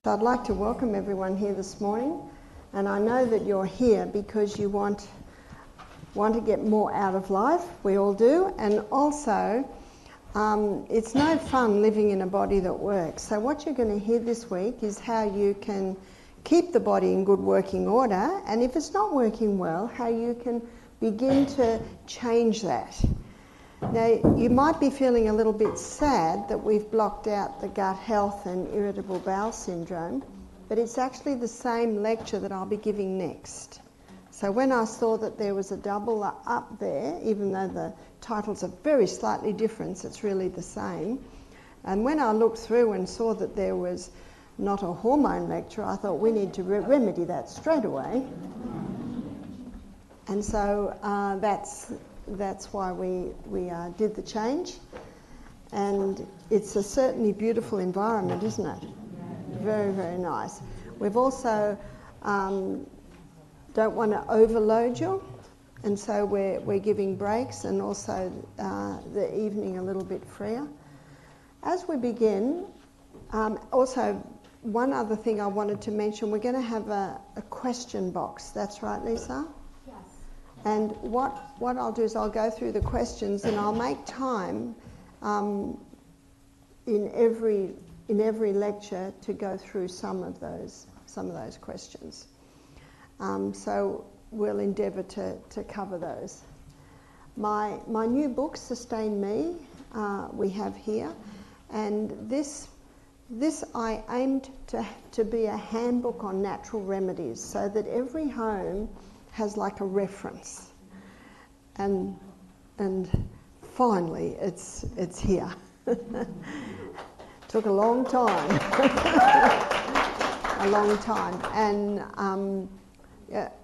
So I'd like to welcome everyone here this morning, and I know that you're here because you want to get more out of life. We all do, and also it's no fun living in a body that works. So what you're going to hear this week is how you can keep the body in good working order, and if it's not working well, how you can begin to change that. Now, you might be feeling a little bit sad that we've blocked out the gut health and irritable bowel syndrome, but it's actually the same lecture that I'll be giving next. So when I saw that there was a double up there, even though the titles are very slightly different, it's really the same. And when I looked through and saw that there was not a hormone lecture, I thought we need to remedy that straight away. And so that's why we did the change, and it's a certainly beautiful environment, isn't it? Very, very nice. We've also don't want to overload you, and so we're giving breaks, and also the evening a little bit freer. As we begin, also one other thing I wanted to mention, we're going to have a question box. That's right, Lisa? And what I'll do is I'll go through the questions, and I'll make time in every lecture to go through some of those questions. So we'll endeavour to cover those. My new book, Sustain Me, we have here, and this I aimed to be a handbook on natural remedies, so that every home has like a reference, and finally it's here. Took a long time, and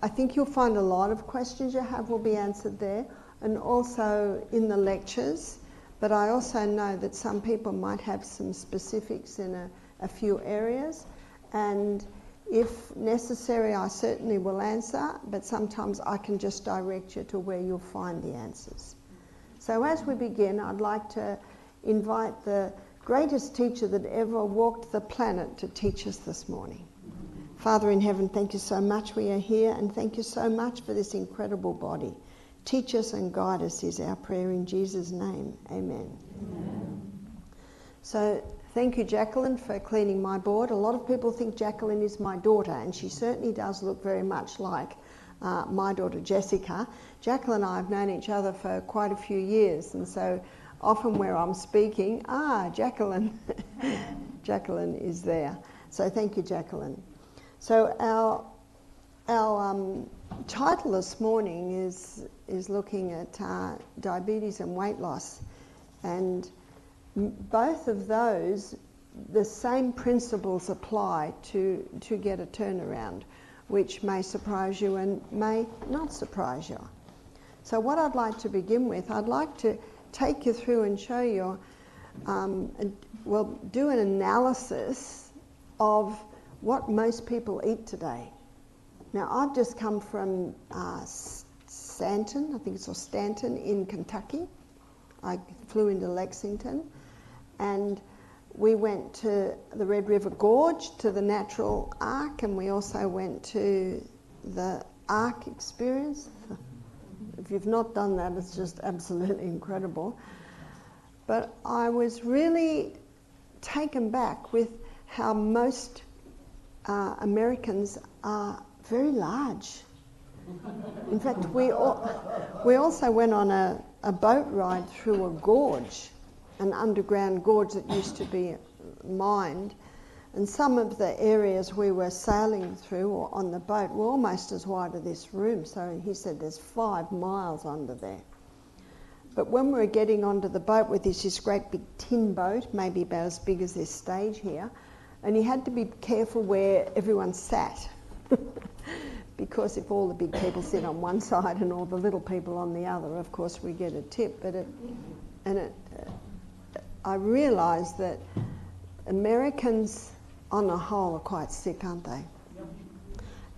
I think you'll find a lot of questions you have will be answered there, and also in the lectures. But I also know that some people might have some specifics in a few areas, and if necessary, I certainly will answer, but sometimes I can just direct you to where you'll find the answers. So as we begin, I'd like to invite the greatest teacher that ever walked the planet to teach us this morning. Father in heaven, thank you so much we are here, and thank you so much for this incredible body. Teach us and guide us is our prayer in Jesus' name. Amen. Amen. So, thank you, Jacqueline, for cleaning my board. A lot of people think Jacqueline is my daughter, and she certainly does look very much like my daughter, Jessica. Jacqueline and I have known each other for quite a few years, and so often where I'm speaking, Jacqueline, Jacqueline is there. So thank you, Jacqueline. So our title this morning is looking at diabetes and weight loss, and both of those, the same principles apply to get a turnaround, which may surprise you and may not surprise you. So what I'd like to begin with, I'd like to take you through and show you, do an analysis of what most people eat today. Now, I've just come from Stanton, I think it's Stanton in Kentucky. I flew into Lexington, and we went to the Red River Gorge, to the Natural Ark, and we also went to the Ark Experience. If you've not done that, it's just absolutely incredible. But I was really taken back with how most Americans are very large. In fact, we also went on a boat ride through a gorge, an underground gorge that used to be mined, and some of the areas we were sailing through or on the boat were almost as wide as this room. So he said there's 5 miles under there. But when we were getting onto the boat with this great big tin boat, maybe about as big as this stage here, and you had to be careful where everyone sat. Because if all the big people sit on one side and all the little people on the other, of course we get a tip. But I realised that Americans on the whole are quite sick, aren't they? Yep.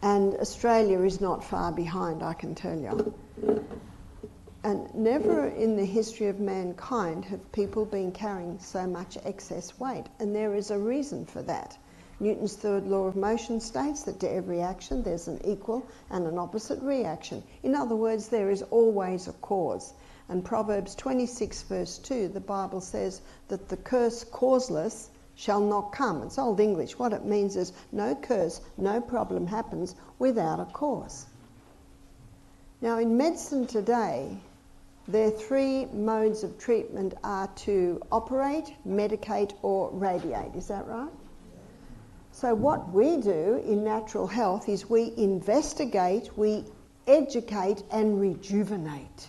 And Australia is not far behind, I can tell you. And never in the history of mankind have people been carrying so much excess weight, and there is a reason for that. Newton's third law of motion states that to every action there's an equal and an opposite reaction. In other words, there is always a cause. And Proverbs 26 verse 2, the Bible says that the curse causeless shall not come. It's Old English. What it means is no curse, no problem happens without a cause. Now in medicine today, their three modes of treatment are to operate, medicate or radiate. Is that right? So what we do in natural health is we investigate, we educate and rejuvenate.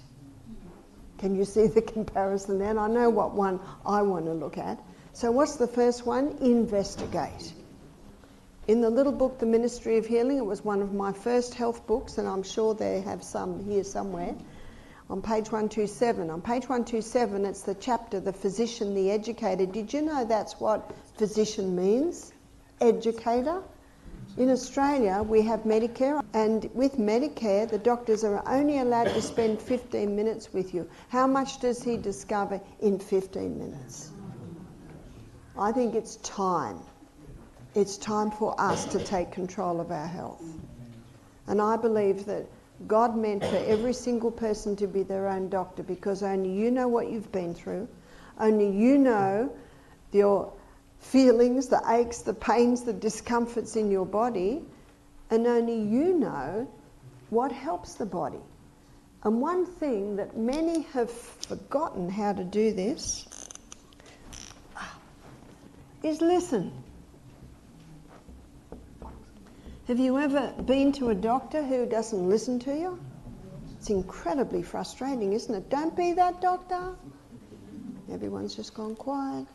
Can you see the comparison there? And I know what one I want to look at. So what's the first one? Investigate. In the little book, The Ministry of Healing, it was one of my first health books, and I'm sure they have some here somewhere, on page 127. On page 127, it's the chapter, The Physician, the Educator. Did you know that's what physician means? Educator. In Australia, we have Medicare, and with Medicare, the doctors are only allowed to spend 15 minutes with you. How much does he discover in 15 minutes? I think it's time. It's time for us to take control of our health. And I believe that God meant for every single person to be their own doctor, because only you know what you've been through. Only you know your feelings, the aches, the pains, the discomforts in your body, and only you know what helps the body. And one thing that many have forgotten how to do this is listen. Have you ever been to a doctor who doesn't listen to you? It's incredibly frustrating, isn't it? Don't be that doctor. Everyone's just gone quiet.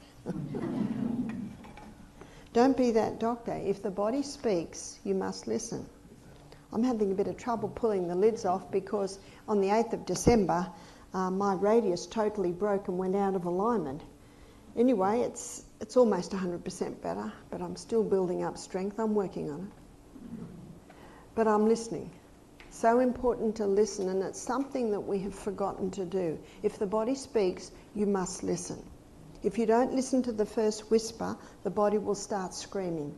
Don't be that doctor. If the body speaks, you must listen. I'm having a bit of trouble pulling the lids off because on the 8th of December, my radius totally broke and went out of alignment. Anyway, it's almost 100% better, but I'm still building up strength. I'm working on it. But I'm listening. So important to listen, and it's something that we have forgotten to do. If the body speaks, you must listen. If you don't listen to the first whisper, the body will start screaming.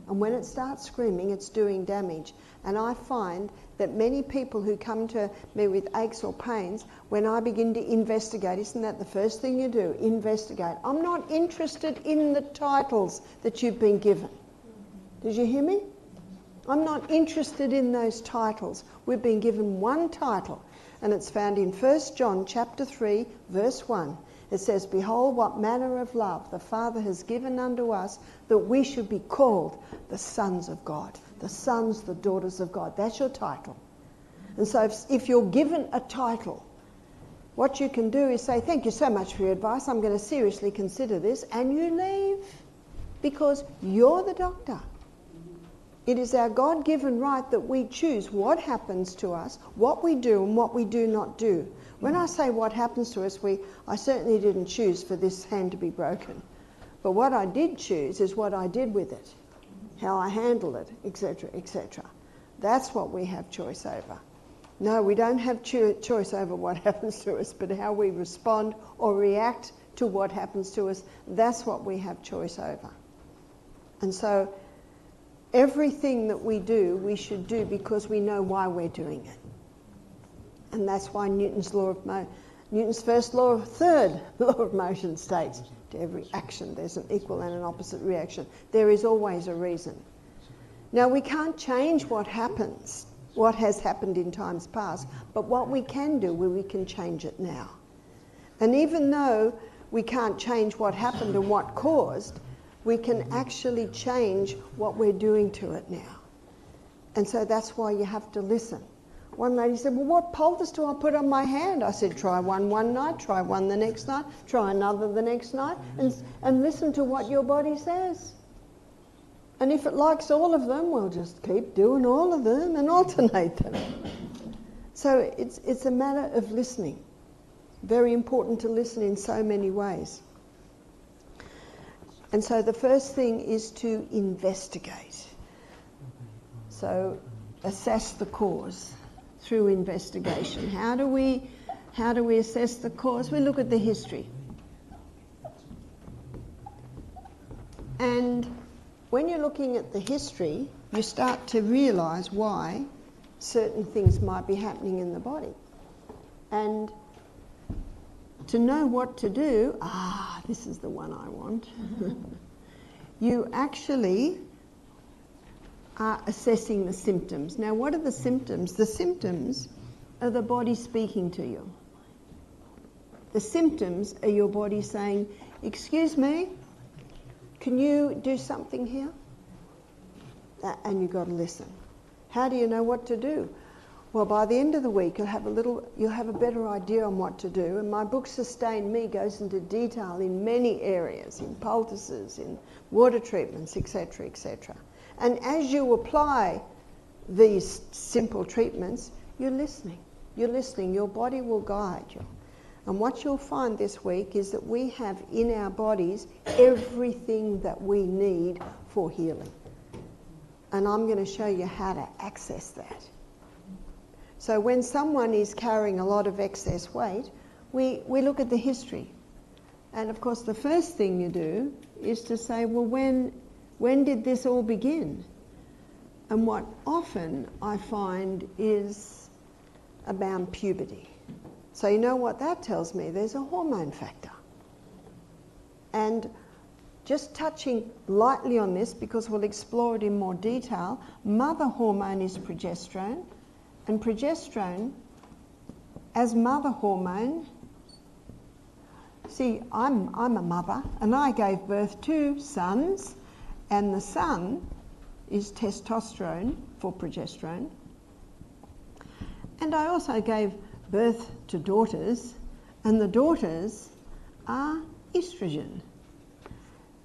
And when it starts screaming, it's doing damage. And I find that many people who come to me with aches or pains, when I begin to investigate, isn't that the first thing you do? Investigate. I'm not interested in the titles that you've been given. Did you hear me? I'm not interested in those titles. We've been given one title, and it's found in 1 John chapter 3, verse 1. It says, "Behold, what manner of love the Father has given unto us, that we should be called the sons of God." The sons, the daughters of God. That's your title. And so if you're given a title, what you can do is say, "Thank you so much for your advice. I'm going to seriously consider this," and you leave, because you're the doctor. It is our God-given right that we choose what happens to us, what we do and what we do not do. When I say what happens to us, I certainly didn't choose for this hand to be broken. But what I did choose is what I did with it, how I handle it, etc., etc. That's what we have choice over. No, we don't have choice over what happens to us, but how we respond or react to what happens to us, that's what we have choice over. And so everything that we do, we should do because we know why we're doing it. And that's why Newton's first law, third law of motion states, to every action there's an equal and an opposite reaction. There is always a reason. Now, we can't change what happens, what has happened in times past, but what we can do, we can change it now. And even though we can't change what happened and what caused, we can actually change what we're doing to it now. And so that's why you have to listen. One lady said, "Well, what poultice do I put on my hand?" I said, "Try one night, try one the next night, try another the next night, and listen to what your body says. And if it likes all of them, well, just keep doing all of them and alternate them." So it's a matter of listening. Very important to listen in so many ways. And so the first thing is to investigate. So assess the cause through investigation. How do we assess the cause? We look at the history. And when you're looking at the history, you start to realise why certain things might be happening in the body. And to know what to do, this is the one I want, you actually are assessing the symptoms. Now, what are the symptoms? The symptoms are the body speaking to you. The symptoms are your body saying, excuse me, can you do something here? And you've got to listen. How do you know what to do? Well, by the end of the week, you'll have a better idea on what to do. And my book, Sustain Me, goes into detail in many areas, in poultices, in water treatments, etc., etc. And as you apply these simple treatments, you're listening. You're listening. Your body will guide you. And what you'll find this week is that we have in our bodies everything that we need for healing. And I'm going to show you how to access that. So when someone is carrying a lot of excess weight, we look at the history. And of course the first thing you do is to say, well, when did this all begin? And what often I find is about puberty. So you know what that tells me? There's a hormone factor. And just touching lightly on this, because we'll explore it in more detail, mother hormone is progesterone. And progesterone, as mother hormone, see, I'm a mother, and I gave birth to sons, and the son is testosterone for progesterone. And I also gave birth to daughters, and the daughters are estrogen.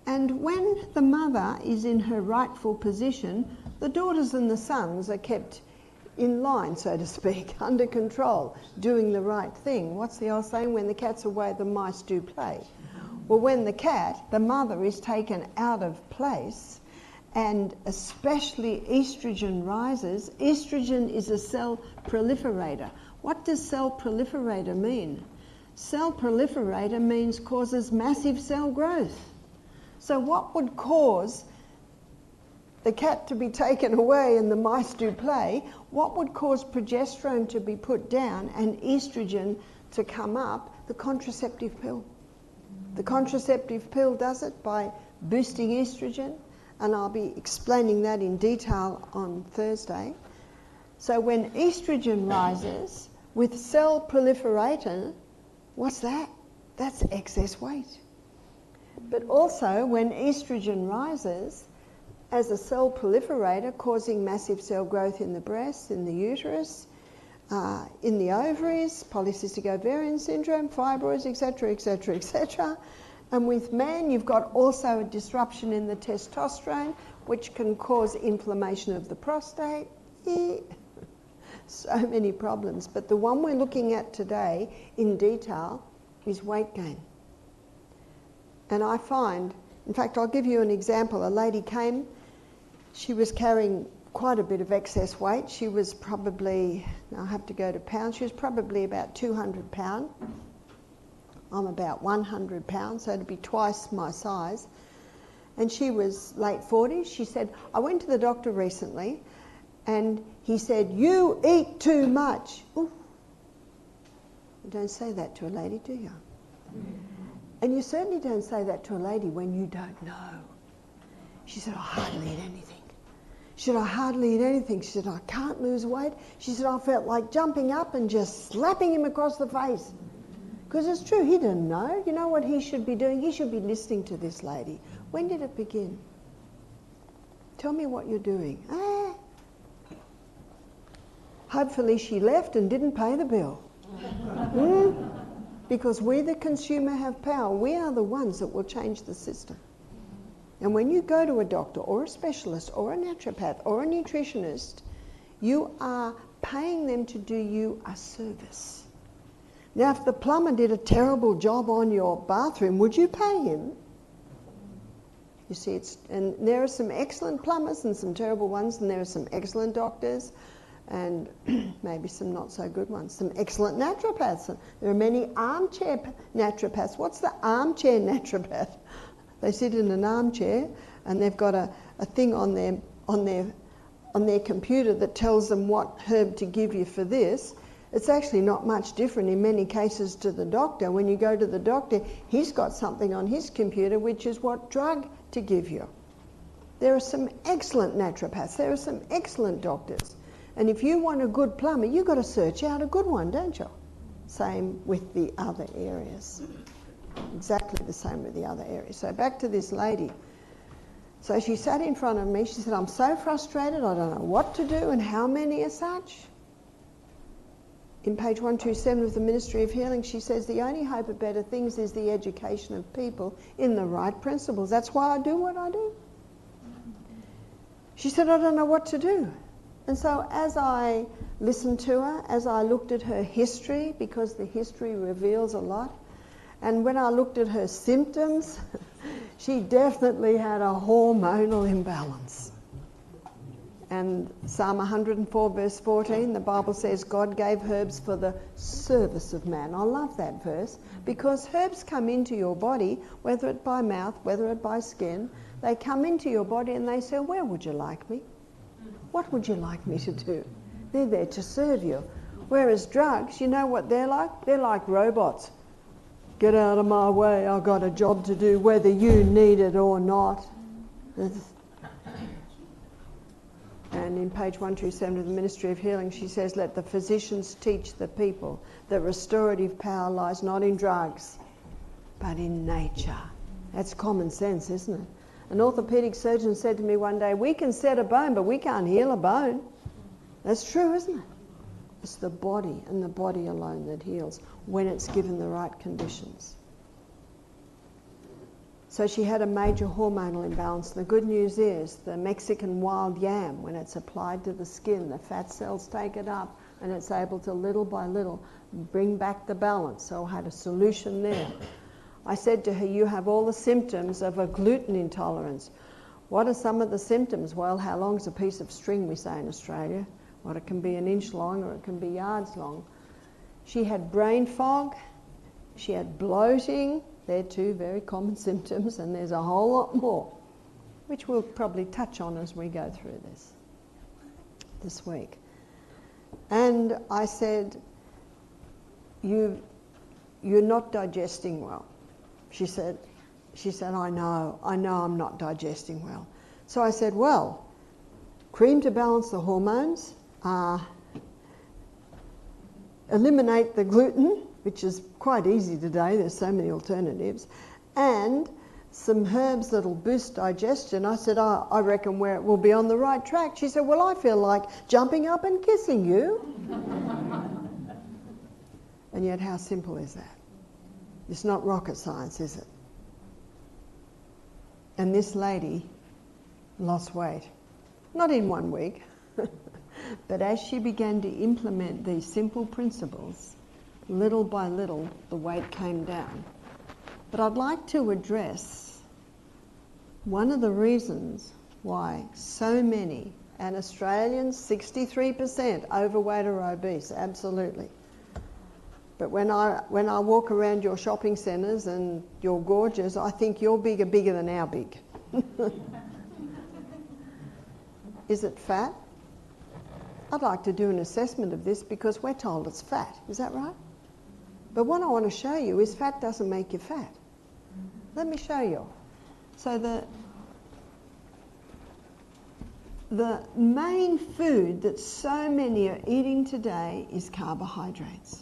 And when the mother is in her rightful position, the daughters and the sons are kept in line, so to speak, under control, doing the right thing. What's the old saying? When the cat's away, the mice do play. Well, when the mother is taken out of place, and especially estrogen rises, estrogen is a cell proliferator. What does cell proliferator mean? Cell proliferator means causes massive cell growth. So what would cause the cat to be taken away and the mice do play? What would cause progesterone to be put down and estrogen to come up? The contraceptive pill. The contraceptive pill does it by boosting estrogen, and I'll be explaining that in detail on Thursday. So when estrogen rises with cell proliferator, what's that? That's excess weight. But also when estrogen rises as a cell proliferator, causing massive cell growth in the breast, in the uterus, in the ovaries, polycystic ovarian syndrome, fibroids, etc., etc., etc. And with man, you've got also a disruption in the testosterone, which can cause inflammation of the prostate. So many problems. But the one we're looking at today in detail is weight gain. And I find, in fact, I'll give you an example. A lady came, she was carrying quite a bit of excess weight. She was probably, I'll have to go to pounds, she was probably about 200 pounds. I'm about 100 pounds, so it'd be twice my size. And she was late 40s. She said, I went to the doctor recently and he said, you eat too much. Ooh. You don't say that to a lady, do you? And you certainly don't say that to a lady when you don't know. She said, I hardly eat anything. She said, I hardly eat anything. She said, I can't lose weight. She said, I felt like jumping up and just slapping him across the face. Because it's true, he didn't know. You know what he should be doing? He should be listening to this lady. When did it begin? Tell me what you're doing. Hopefully she left and didn't pay the bill. Because we, the consumer, have power. We are the ones that will change the system. And when you go to a doctor or a specialist or a naturopath or a nutritionist, you are paying them to do you a service. Now, if the plumber did a terrible job on your bathroom, would you pay him? You see, and there are some excellent plumbers and some terrible ones, and there are some excellent doctors and maybe some not so good ones, some excellent naturopaths. There are many armchair naturopaths. What's the armchair naturopath? They sit in an armchair and they've got a thing on their computer that tells them what herb to give you for this. It's actually not much different in many cases to the doctor. When you go to the doctor, he's got something on his computer which is what drug to give you. There are some excellent naturopaths. There are some excellent doctors. And if you want a good plumber, you've got to search out a good one, don't you? Same with the other areas. Exactly the same with the other areas. So back to this lady. So she sat in front of me. She said, I'm so frustrated. I don't know what to do and how many are such. In page 127 of the Ministry of Healing, she says, the only hope of better things is the education of people in the right principles. That's why I do what I do. She said, I don't know what to do. And so as I listened to her, as I looked at her history, because the history reveals a lot, and when I looked at her symptoms, she definitely had a hormonal imbalance. And Psalm 104 verse 14, the Bible says God gave herbs for the service of man. I love that verse, because herbs come into your body, whether it by mouth, whether it by skin. They come into your body and they say, where would you like me? What would you like me to do? They're there to serve you. Whereas drugs, you know what they're like? They're like robots. Get out of my way, I've got a job to do, whether you need it or not. And in page 127 of the Ministry of Healing, she says, let the physicians teach the people that restorative power lies not in drugs, but in nature. That's common sense, isn't it? An orthopaedic surgeon said to me one day, we can set a bone, but we can't heal a bone. That's true, isn't it? It's the body and the body alone that heals when it's given the right conditions. So she had a major hormonal imbalance. The good news is the Mexican wild yam, when it's applied to the skin, the fat cells take it up and it's able to little by little bring back the balance. So I had a solution there. I said to her, you have all the symptoms of a gluten intolerance. What are some of the symptoms? Well, how long's a piece of string, we say in Australia? Well, it can be an inch long or it can be yards long. She had brain fog. She had bloating. They're two very common symptoms, and there's a whole lot more, which we'll probably touch on as we go through this week. And I said, you're not digesting well. She said, I know I'm not digesting well. So I said, well, cream to balance the hormones, eliminate the gluten, which is quite easy today, there's so many alternatives, and some herbs that'll boost digestion. I said, I reckon we'll be on the right track. She said, well, I feel like jumping up and kissing you. And yet, how simple is that? It's not rocket science, is it? And this lady lost weight. Not in 1 week, but as she began to implement these simple principles, little by little, the weight came down. But I'd like to address one of the reasons why so many, and Australians, 63% overweight or obese, absolutely. But when I walk around your shopping centres and you're gorgeous, I think you're bigger than our big. Is it fat? I'd like to do an assessment of this because we're told it's fat. Is that right? But what I want to show you is fat doesn't make you fat. Let me show you. So the main food that so many are eating today is carbohydrates.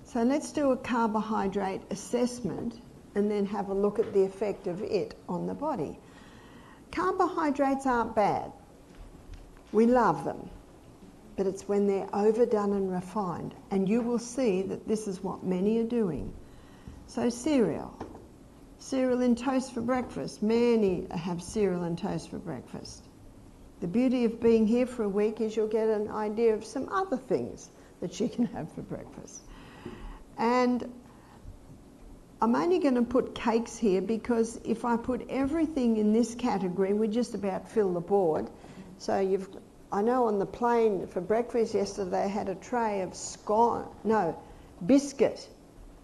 So let's do a carbohydrate assessment and then have a look at the effect of it on the body. Carbohydrates aren't bad. We love them. But it's when they're overdone and refined. And you will see that this is what many are doing. So cereal in toast for breakfast. Many have cereal and toast for breakfast. The beauty of being here for a week is you'll get an idea of some other things that you can have for breakfast. And I'm only going to put cakes here because if I put everything in this category, we just about fill the board. So I know on the plane for breakfast yesterday they had a tray of biscuit.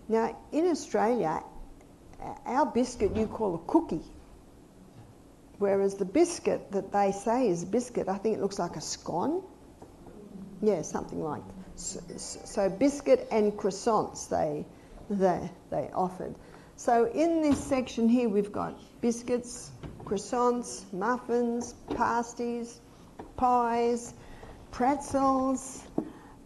Now in Australia, our biscuit you call a cookie. Whereas the biscuit that they say is biscuit, I think it looks like a scone. Yeah, something like that. So biscuit and croissants they offered. So in this section here we've got biscuits, croissants, muffins, pasties, pies, pretzels,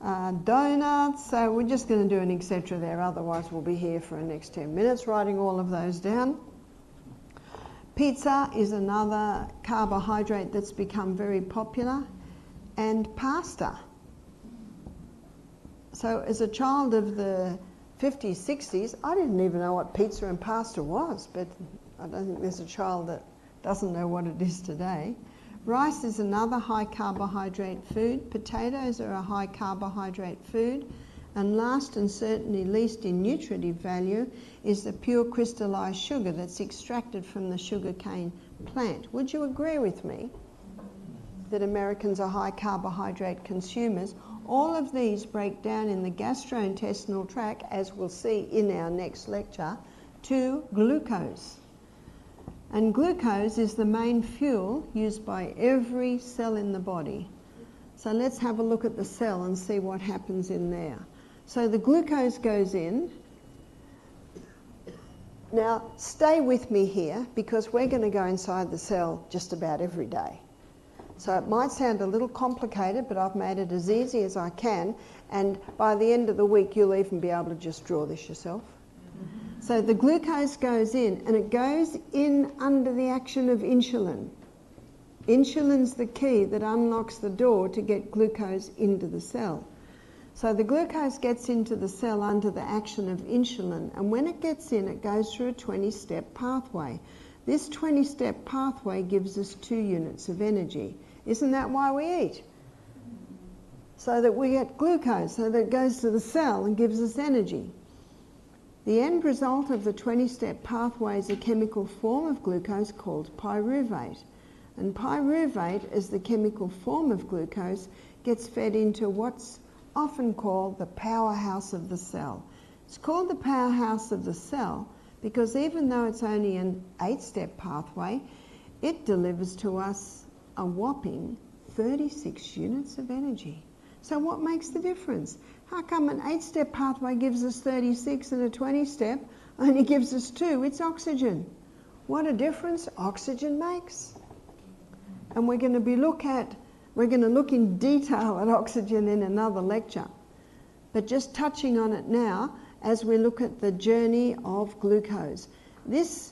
donuts. So we're just going to do an etc. there, otherwise we'll be here for the next 10 minutes writing all of those down. Pizza is another carbohydrate that's become very popular, and pasta. So as a child of the 50s, 60s, I didn't even know what pizza and pasta was, but I don't think there's a child that doesn't know what it is today. Rice is another high carbohydrate food. Potatoes are a high carbohydrate food. And last and certainly least in nutritive value is the pure crystallized sugar that's extracted from the sugarcane plant. Would you agree with me that Americans are high carbohydrate consumers? All of these break down in the gastrointestinal tract, as we'll see in our next lecture, to glucose. And glucose is the main fuel used by every cell in the body. So let's have a look at the cell and see what happens in there. So the glucose goes in. Now stay with me here, because we're going to go inside the cell just about every day. So it might sound a little complicated, but I've made it as easy as I can, and by the end of the week you'll even be able to just draw this yourself. So the glucose goes in, and it goes in under the action of insulin. Insulin's the key that unlocks the door to get glucose into the cell. So the glucose gets into the cell under the action of insulin, and when it gets in, it goes through a 20-step pathway. This 20-step pathway gives us 2 units of energy. Isn't that why we eat? So that we get glucose, so that it goes to the cell and gives us energy. The end result of the 20-step pathway is a chemical form of glucose called pyruvate. And pyruvate, as the chemical form of glucose, gets fed into what's often called the powerhouse of the cell. It's called the powerhouse of the cell because even though it's only an 8-step pathway, it delivers to us a whopping 36 units of energy. So what makes the difference? How come an 8-step pathway gives us 36 and a 20-step only gives us 2? It's oxygen. What a difference oxygen makes. And we're going to look in detail at oxygen in another lecture. But just touching on it now as we look at the journey of glucose. This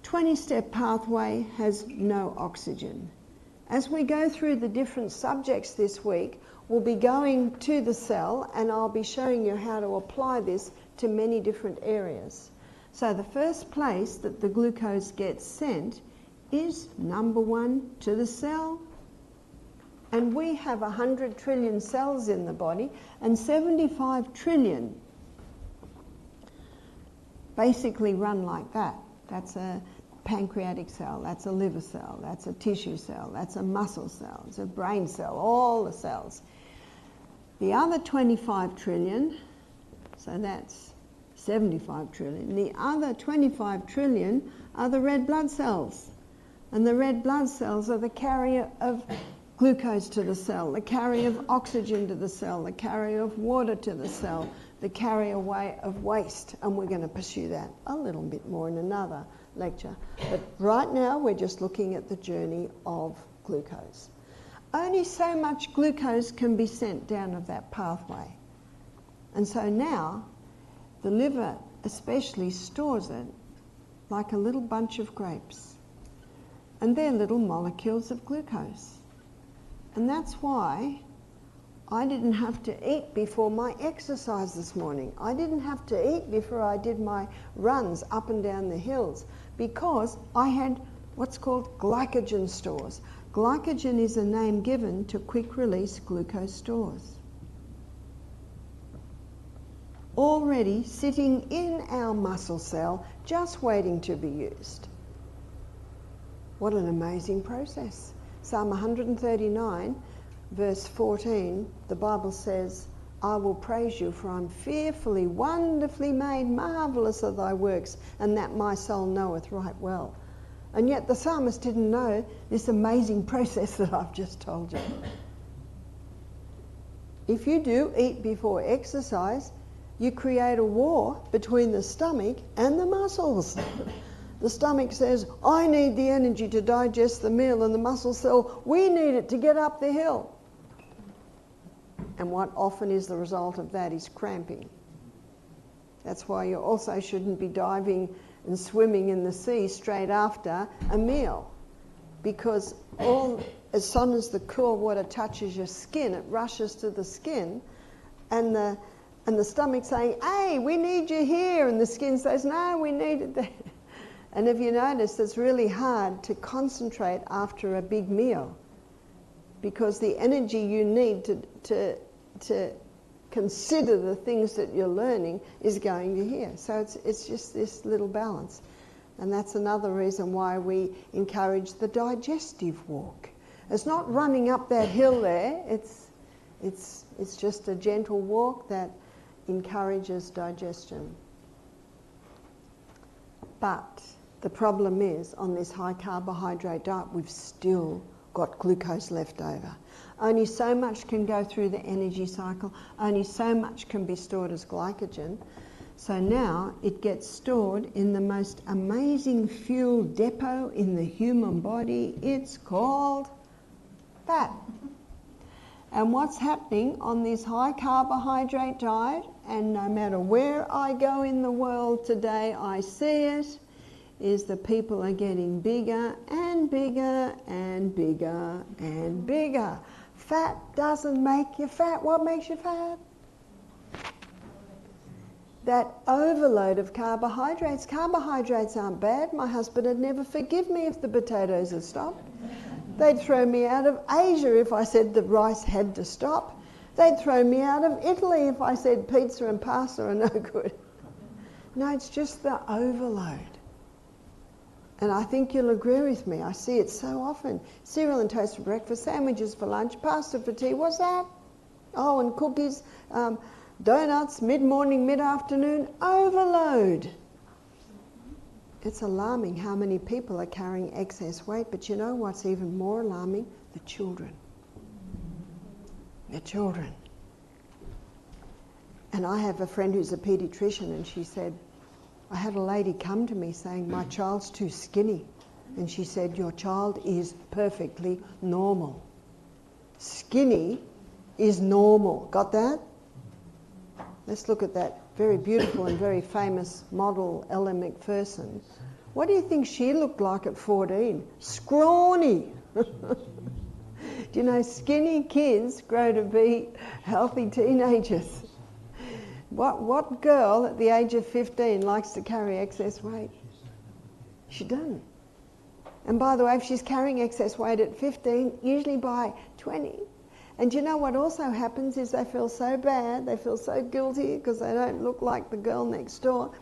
20-step pathway has no oxygen. As we go through the different subjects this week, we'll be going to the cell, and I'll be showing you how to apply this to many different areas. So the first place that the glucose gets sent is number 1 to the cell. And we have 100 trillion cells in the body, and 75 trillion basically run like that. That's a pancreatic cell, that's a liver cell, that's a tissue cell, that's a muscle cell, it's a brain cell, all the cells. The other 25 trillion, so that's 75 trillion, the other 25 trillion are the red blood cells. And the red blood cells are the carrier of glucose to the cell, the carrier of oxygen to the cell, the carrier of water to the cell, the carrier away of waste. And we're going to pursue that a little bit more in another lecture. But right now we're just looking at the journey of glucose. Only so much glucose can be sent down of that pathway. And so now the liver especially stores it like a little bunch of grapes. And they're little molecules of glucose. And that's why I didn't have to eat before my exercise this morning. I didn't have to eat before I did my runs up and down the hills, because I had what's called glycogen stores. Glycogen is a name given to quick-release glucose stores, already sitting in our muscle cell, just waiting to be used. What an amazing process. Psalm 139, verse 14, the Bible says, I will praise you, for I'm fearfully, wonderfully made, marvellous are thy works, and that my soul knoweth right well. And yet the psalmist didn't know this amazing process that I've just told you. If you do eat before exercise, you create a war between the stomach and the muscles. The stomach says, I need the energy to digest the meal, and the muscles say, we need it to get up the hill. And what often is the result of that is cramping. That's why you also shouldn't be diving and swimming in the sea straight after a meal, because as soon as the cool water touches your skin, it rushes to the skin, and the stomach's saying, hey, we need you here, and the skin says, no, we need it there. And if you notice, it's really hard to concentrate after a big meal, because the energy you need to consider the things that you're learning is going to here. So it's just this little balance. And that's another reason why we encourage the digestive walk. It's not running up that hill there, it's just a gentle walk that encourages digestion. But the problem is, on this high carbohydrate diet, we've still got glucose left over. Only so much can go through the energy cycle, only so much can be stored as glycogen. So now it gets stored in the most amazing fuel depot in the human body. It's called fat. And what's happening on this high carbohydrate diet, and no matter where I go in the world today, I see it, is the people are getting bigger and bigger and bigger and bigger. Fat doesn't make you fat. What makes you fat? That overload of carbohydrates. Carbohydrates aren't bad. My husband would never forgive me if the potatoes had stopped. They'd throw me out of Asia if I said the rice had to stop. They'd throw me out of Italy if I said pizza and pasta are no good. No, it's just the overload. And I think you'll agree with me. I see it so often. Cereal and toast for breakfast, sandwiches for lunch, pasta for tea. What's that? Oh, and cookies, donuts, mid-morning, mid-afternoon. Overload. It's alarming how many people are carrying excess weight. But you know what's even more alarming? The children. The children. And I have a friend who's a paediatrician, and she said, I had a lady come to me saying, my child's too skinny. And she said, your child is perfectly normal. Skinny is normal. Got that? Let's look at that very beautiful and very famous model, Ellen McPherson. What do you think she looked like at 14? Scrawny. Do you know, skinny kids grow to be healthy teenagers? What girl at the age of 15 likes to carry excess weight? She doesn't. And by the way, if she's carrying excess weight at 15, usually by 20. And you know what also happens is they feel so bad, they feel so guilty because they don't look like the girl next door.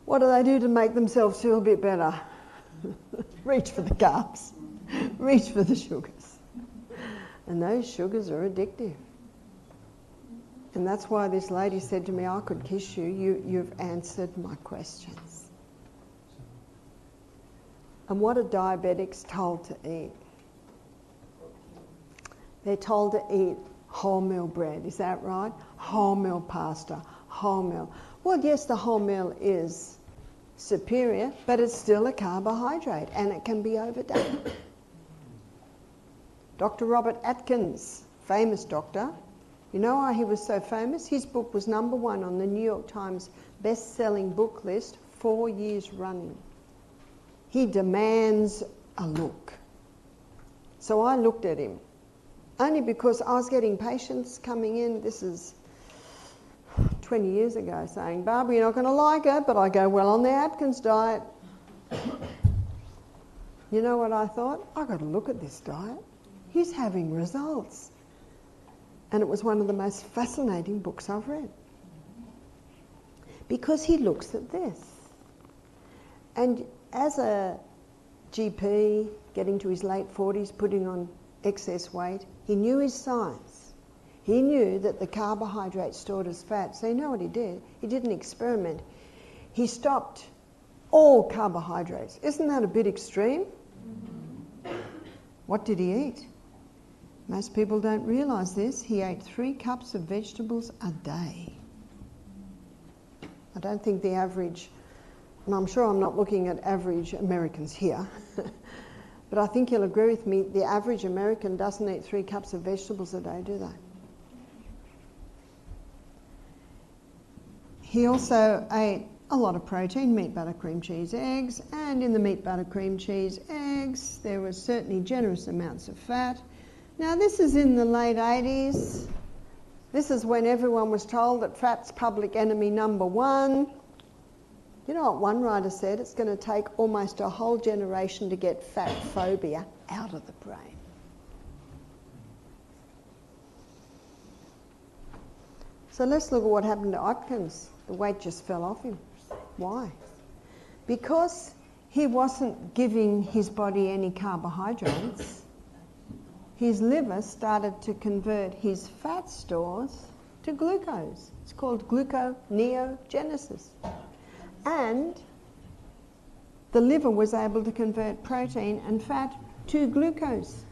What do to make themselves feel a bit better? Reach for the carbs. Reach for the sugars. And those sugars are addictive. And that's why this lady said to me, I could kiss you, you've answered my questions. And what are diabetics told to eat? They're told to eat wholemeal bread, is that right? Wholemeal pasta, wholemeal. Well, yes, the wholemeal is superior, but it's still a carbohydrate and it can be overdone. Dr. Robert Atkins, famous doctor. You know why he was so famous? His book was #1 on the New York Times best-selling book list 4 years running. He demands a look. So I looked at him, only because I was getting patients coming in, this is 20 years ago, saying, Barbara, you're not going to like it, but I go well on the Atkins diet. You know what I thought? I've got to look at this diet. He's having results. And it was one of the most fascinating books I've read. Because he looks at this. And as a GP, getting to his late 40s, putting on excess weight, he knew his science. He knew that the carbohydrate stored as fat. So you know what he did? He did an experiment. He stopped all carbohydrates. Isn't that a bit extreme? What did he eat? Most people don't realise this. He ate 3 cups of vegetables a day. I don't think the average, and I'm sure I'm not looking at average Americans here, but I think you'll agree with me, the average American doesn't eat 3 cups of vegetables a day, do they? He also ate a lot of protein, meat, butter, cream, cheese, eggs, and in the meat, butter, cream, cheese, eggs, there was certainly generous amounts of fat. Now this is in the late 80s. This is when everyone was told that fat's public enemy number 1. You know what one writer said? It's going to take almost a whole generation to get fat phobia out of the brain. So let's look at what happened to Atkins. The weight just fell off him. Why? Because he wasn't giving his body any carbohydrates. His liver started to convert his fat stores to glucose. It's called gluconeogenesis. And the liver was able to convert protein and fat to glucose.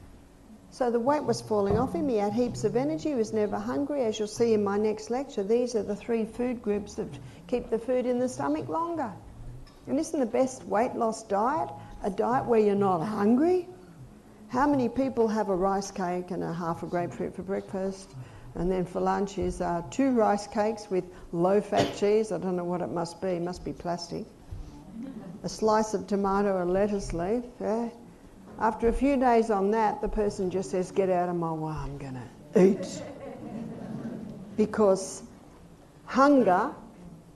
So the weight was falling off him. He had heaps of energy. He was never hungry. As you'll see in my next lecture, these are the 3 food groups that keep the food in the stomach longer. And isn't the best weight loss diet a diet where you're not hungry? How many people have a rice cake and a half a grapefruit for breakfast, and then for lunch is 2 rice cakes with low-fat cheese? I don't know what it must be. It must be plastic. A slice of tomato or lettuce leaf. Yeah. After a few days on that, the person just says, "Get out of my way, I'm going to eat." Because hunger,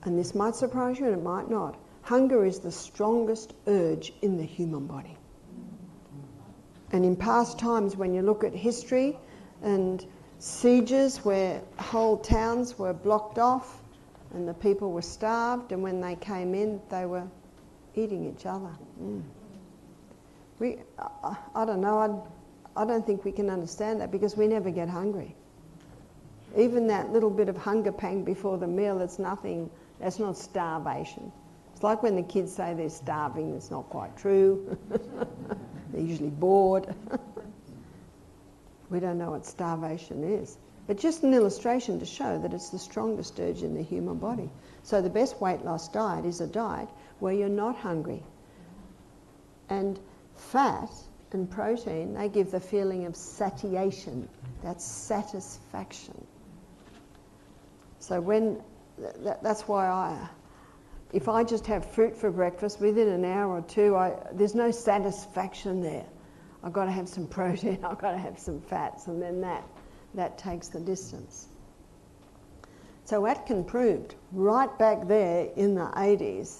and this might surprise you and it might not, hunger is the strongest urge in the human body. And in past times, when you look at history and sieges where whole towns were blocked off and the people were starved, and when they came in, they were eating each other. I don't know, I don't think we can understand that, because we never get hungry. Even that little bit of hunger pang before the meal, it's nothing, that's not starvation. It's like when the kids say they're starving, it's not quite true. They're usually bored. We don't know what starvation is. But just an illustration to show that it's the strongest urge in the human body. So the best weight loss diet is a diet where you're not hungry. And fat and protein, they give the feeling of satiation. That's satisfaction. So that's why if I just have fruit for breakfast, within an hour or 2, there's no satisfaction there. I've got to have some protein, I've got to have some fats, and then that takes the distance. So Atkins proved right back there in the 80s,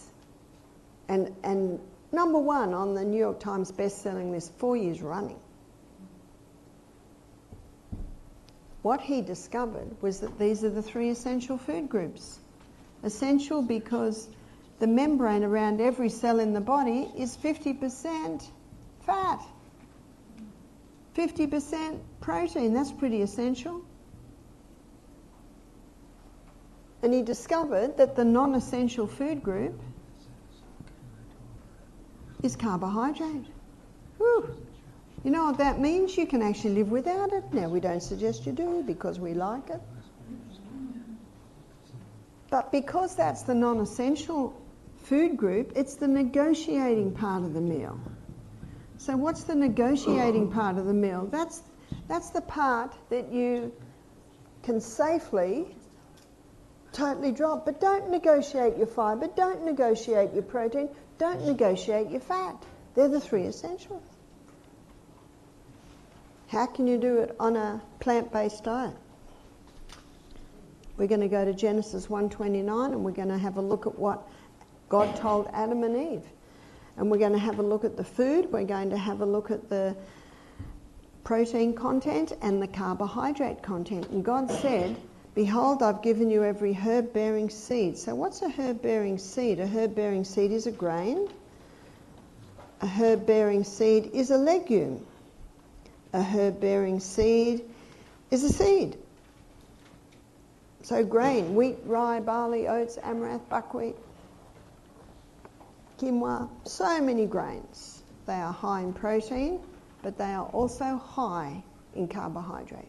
and number 1 on the New York Times best-selling list 4 years running. What he discovered was that these are the 3 essential food groups. Essential because the membrane around every cell in the body is 50% fat, 50% protein. That's pretty essential. And he discovered that the non-essential food group is carbohydrate. Whew. You know what that means? You can actually live without it. Now, we don't suggest you do because we like it. But because that's the non-essential food group, it's the negotiating part of the meal. So what's the negotiating part of the meal? That's the part that you can safely totally drop. But don't negotiate your fibre, don't negotiate your protein, don't negotiate your fat. They're the 3 essentials. How can you do it on a plant-based diet? We're going to go to Genesis 1:29, and we're going to have a look at what God told Adam and Eve. And we're going to have a look at the food, we're going to have a look at the protein content and the carbohydrate content. And God said, "Behold, I've given you every herb-bearing seed." So what's a herb-bearing seed? A herb-bearing seed is a grain. A herb-bearing seed is a legume. A herb-bearing seed is a seed. So grain, wheat, rye, barley, oats, amaranth, buckwheat. quinoa, so many grains. They are high in protein, but they are also high in carbohydrate.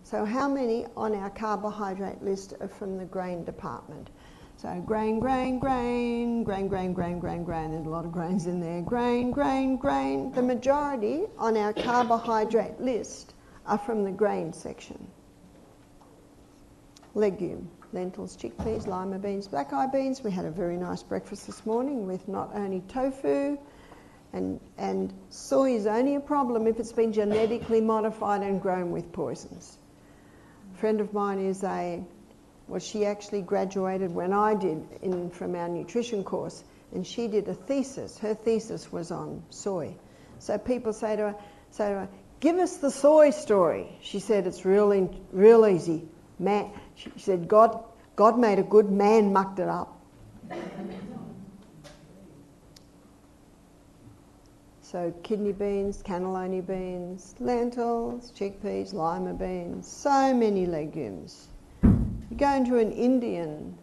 So how many on our carbohydrate list are from the grain department? So grain, grain, grain, grain, grain, grain, grain, grain. There's a lot of grains in there. Grain, grain, grain. The majority on our carbohydrate list are from the grain section. Legume, lentils, chickpeas, lima beans, black-eyed beans. We had a very nice breakfast this morning with not only tofu, and soy is only a problem if it's been genetically modified and grown with poisons. A friend of mine is she actually graduated when I did from our nutrition course, and she did a thesis. Her thesis was on soy. So people say to her, give us the soy story. She said, it's real easy. Man, she said, God made a good man, mucked it up. So kidney beans, cannellini beans, lentils, chickpeas, lima beans, so many legumes. You go into an Indian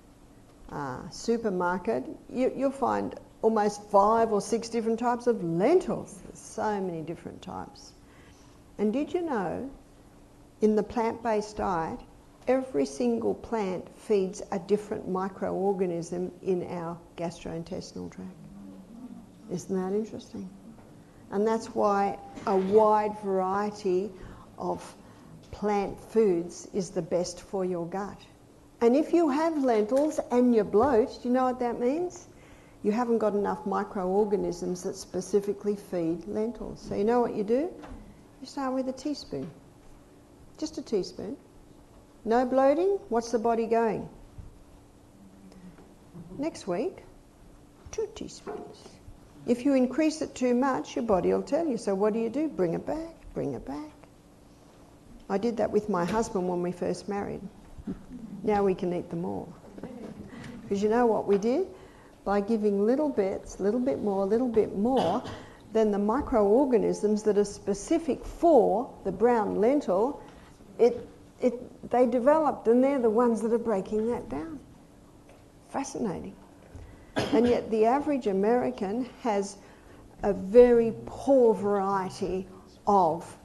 supermarket, you'll find almost 5 or 6 different types of lentils. There's so many different types. And did you know, in the plant-based diet, every single plant feeds a different microorganism in our gastrointestinal tract? Isn't that interesting? And that's why a wide variety of plant foods is the best for your gut. And if you have lentils and you bloat, do you know what that means? You haven't got enough microorganisms that specifically feed lentils. So you know what you do? You start with a teaspoon. Just a teaspoon. No bloating. What's the body going? Next week, 2 teaspoons. If you increase it too much, your body will tell you. So what do? Bring it back, bring it back. I did that with my husband when we first married. Now we can eat them all. Because you know what we did? By giving little bits, little bit more, then the microorganisms that are specific for the brown lentil, they developed, and they're the ones that are breaking that down. Fascinating. And yet the average American has a very poor variety of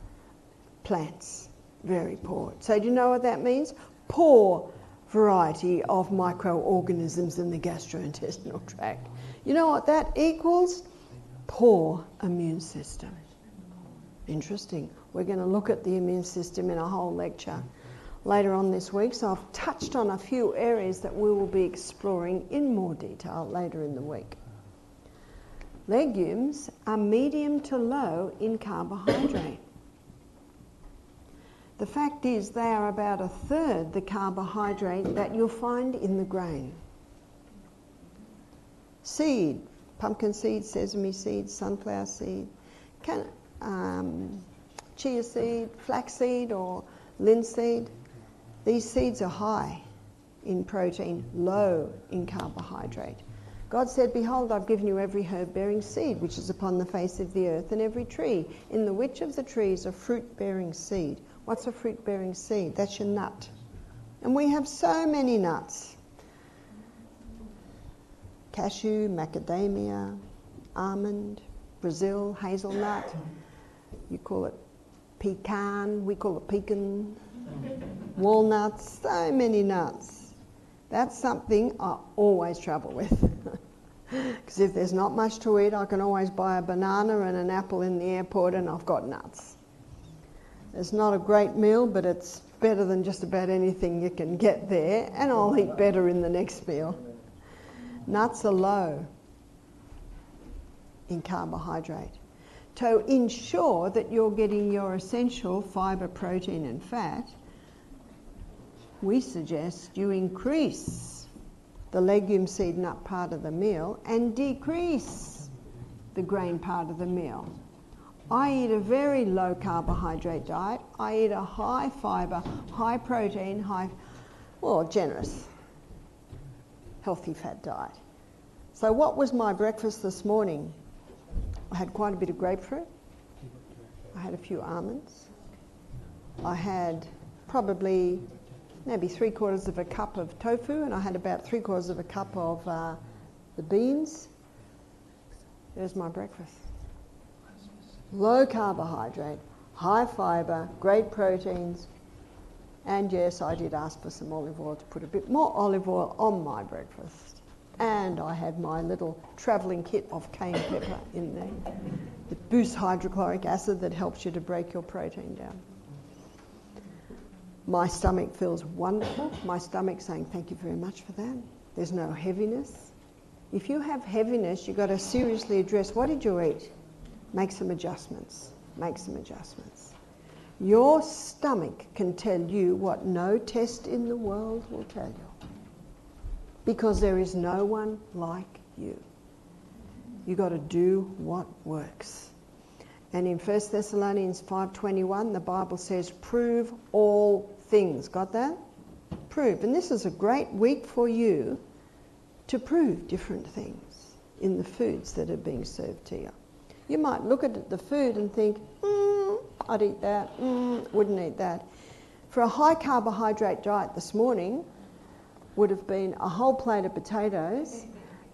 plants. Very poor. So do you know what that means? Poor variety of microorganisms in the gastrointestinal tract. You know what that equals? Poor immune system. Interesting. We're going to look at the immune system in a whole lecture later on this week, so I've touched on a few areas that we will be exploring in more detail later in the week. Legumes are medium to low in carbohydrate. The fact is they are about 1/3 the carbohydrate that you'll find in the grain. Seed, pumpkin seed, sesame seed, sunflower seed, chia seed, flaxseed or linseed. These seeds are high in protein, low in carbohydrate. God said, behold, I've given you every herb-bearing seed which is upon the face of the earth, and every tree, in the which of the trees a fruit-bearing seed. What's a fruit-bearing seed? That's your nut. And we have so many nuts. Cashew, macadamia, almond, Brazil, hazelnut. You call it pecan, we call it pecan. Walnuts, so many nuts. That's something I always trouble with. Because if there's not much to eat, I can always buy a banana and an apple in the airport and I've got nuts. It's not a great meal, but it's better than just about anything you can get there, and I'll eat better in the next meal. Nuts are low in carbohydrate. To ensure that you're getting your essential fibre, protein and fat, we suggest you increase the legume, seed, nut part of the meal and decrease the grain part of the meal. I eat a very low carbohydrate diet. I eat a high fibre, high protein, generous, healthy fat diet. So what was my breakfast this morning? I had quite a bit of grapefruit. I had a few almonds. I had probably maybe 3/4 of a cup of tofu, and I had about 3/4 of a cup of the beans. There's my breakfast. Low carbohydrate, high fibre, great proteins, and yes, I did ask for some olive oil to put a bit more olive oil on my breakfast. And I had my little travelling kit of cayenne pepper in there. It boosts hydrochloric acid that helps you to break your protein down. My stomach feels wonderful. My stomach's saying thank you very much for that. There's no heaviness. If you have heaviness, you've got to seriously address, what did you eat? Make some adjustments. Make some adjustments. Your stomach can tell you what no test in the world will tell you. Because there is no one like you. You've got to do what works. And in 1 Thessalonians 5:21, the Bible says, prove all things. Got that? Prove. And this is a great week for you to prove different things in the foods that are being served to you. You might look at the food and think, I'd eat that, wouldn't eat that. For a high carbohydrate diet this morning would have been a whole plate of potatoes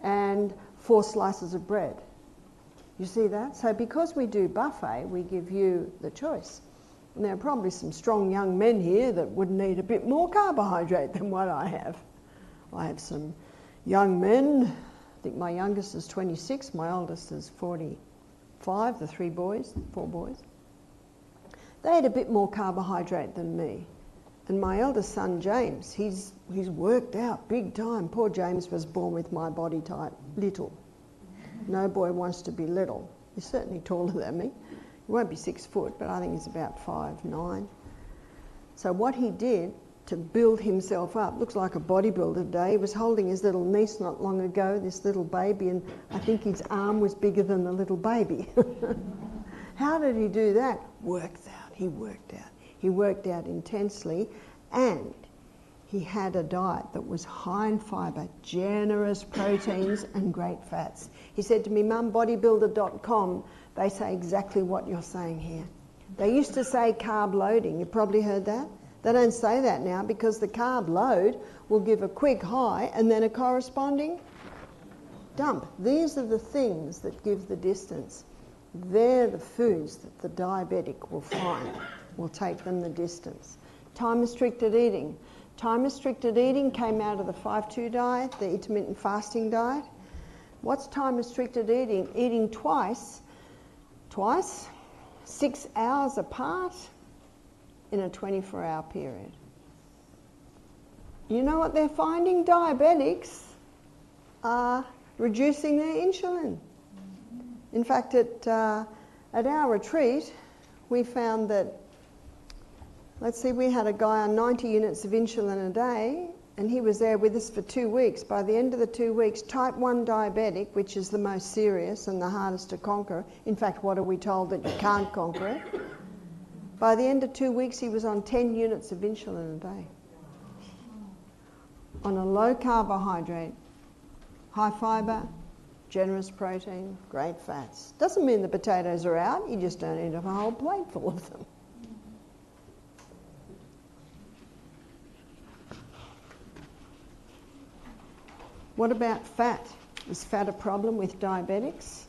and 4 slices of bread. You see that? So because we do buffet, we give you the choice. And there are probably some strong young men here that would need a bit more carbohydrate than what I have. I have some young men. I think my youngest is 26, my oldest is 45, the 4 boys. They eat a bit more carbohydrate than me. And my eldest son, James, he's worked out big time. Poor James was born with my body type, little. No boy wants to be little. He's certainly taller than me. He won't be 6 foot, but I think he's about 5'9". So what he did to build himself up, looks like a bodybuilder today. He was holding his little niece not long ago, this little baby, and I think his arm was bigger than the little baby. How did he do that? Worked out. He worked out. He worked out intensely, and he had a diet that was high in fibre, generous proteins and great fats. He said to me, Mum, bodybuilder.com, they say exactly what you're saying here. They used to say carb loading. You probably heard that. They don't say that now because the carb load will give a quick high and then a corresponding dump. These are the things that give the distance. They're the foods that the diabetic will find, will take them the distance. Time-restricted eating. Time-restricted eating came out of the 5-2 diet, the intermittent fasting diet. What's time-restricted eating? Eating twice, 6 hours apart in a 24-hour period. You know what they're finding? Diabetics are reducing their insulin. In fact, at our retreat, we found that, let's see, we had a guy on 90 units of insulin a day, and he was there with us for 2 weeks. By the end of the 2 weeks, type 1 diabetic, which is the most serious and the hardest to conquer. In fact, what are we told? That you can't conquer it. By the end of 2 weeks, he was on 10 units of insulin a day. On a low carbohydrate, high fibre, generous protein, great fats. Doesn't mean the potatoes are out, you just don't eat a whole plate full of them. What about fat? Is fat a problem with diabetics?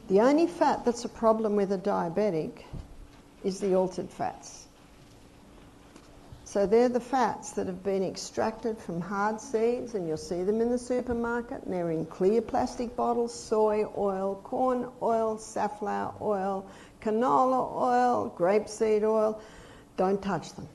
The only fat that's a problem with a diabetic is the altered fats. So they're the fats that have been extracted from hard seeds, and you'll see them in the supermarket, and they're in clear plastic bottles: soy oil, corn oil, safflower oil, canola oil, grapeseed oil. Don't touch them.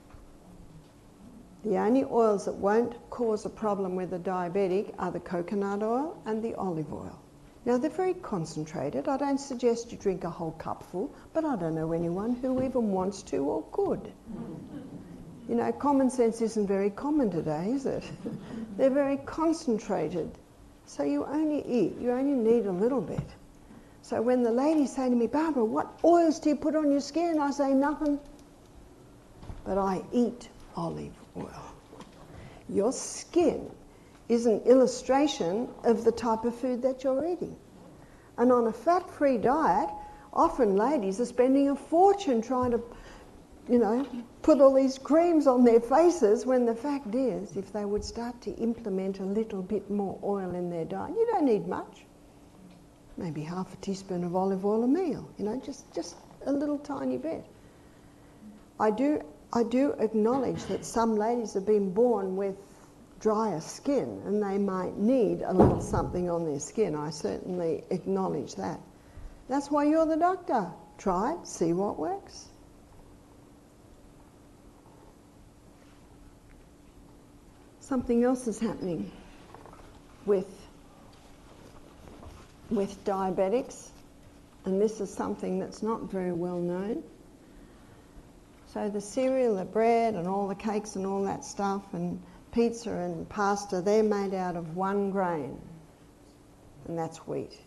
The only oils that won't cause a problem with a diabetic are the coconut oil and the olive oil. Now, they're very concentrated. I don't suggest you drink a whole cupful, but I don't know anyone who even wants to or could. You know, common sense isn't very common today, is it? They're very concentrated. So you only need a little bit. So when the ladies say to me, Barbara, what oils do you put on your skin? I say, nothing. But I eat olive oil. Your skin is an illustration of the type of food that you're eating. And on a fat-free diet, often ladies are spending a fortune trying to, put all these creams on their faces, when the fact is, if they would start to implement a little bit more oil in their diet, you don't need much. maybe half a teaspoon of olive oil a meal, you know, just a little tiny bit. I do acknowledge that some ladies have been born with drier skin and they might need a little something on their skin. I certainly acknowledge that. That's why you're the doctor. Try it, see what works. Something else is happening with diabetics, and this is something that's not very well known. So the cereal, the bread and all the cakes and all that stuff and pizza and pasta, they're made out of one grain, and that's wheat.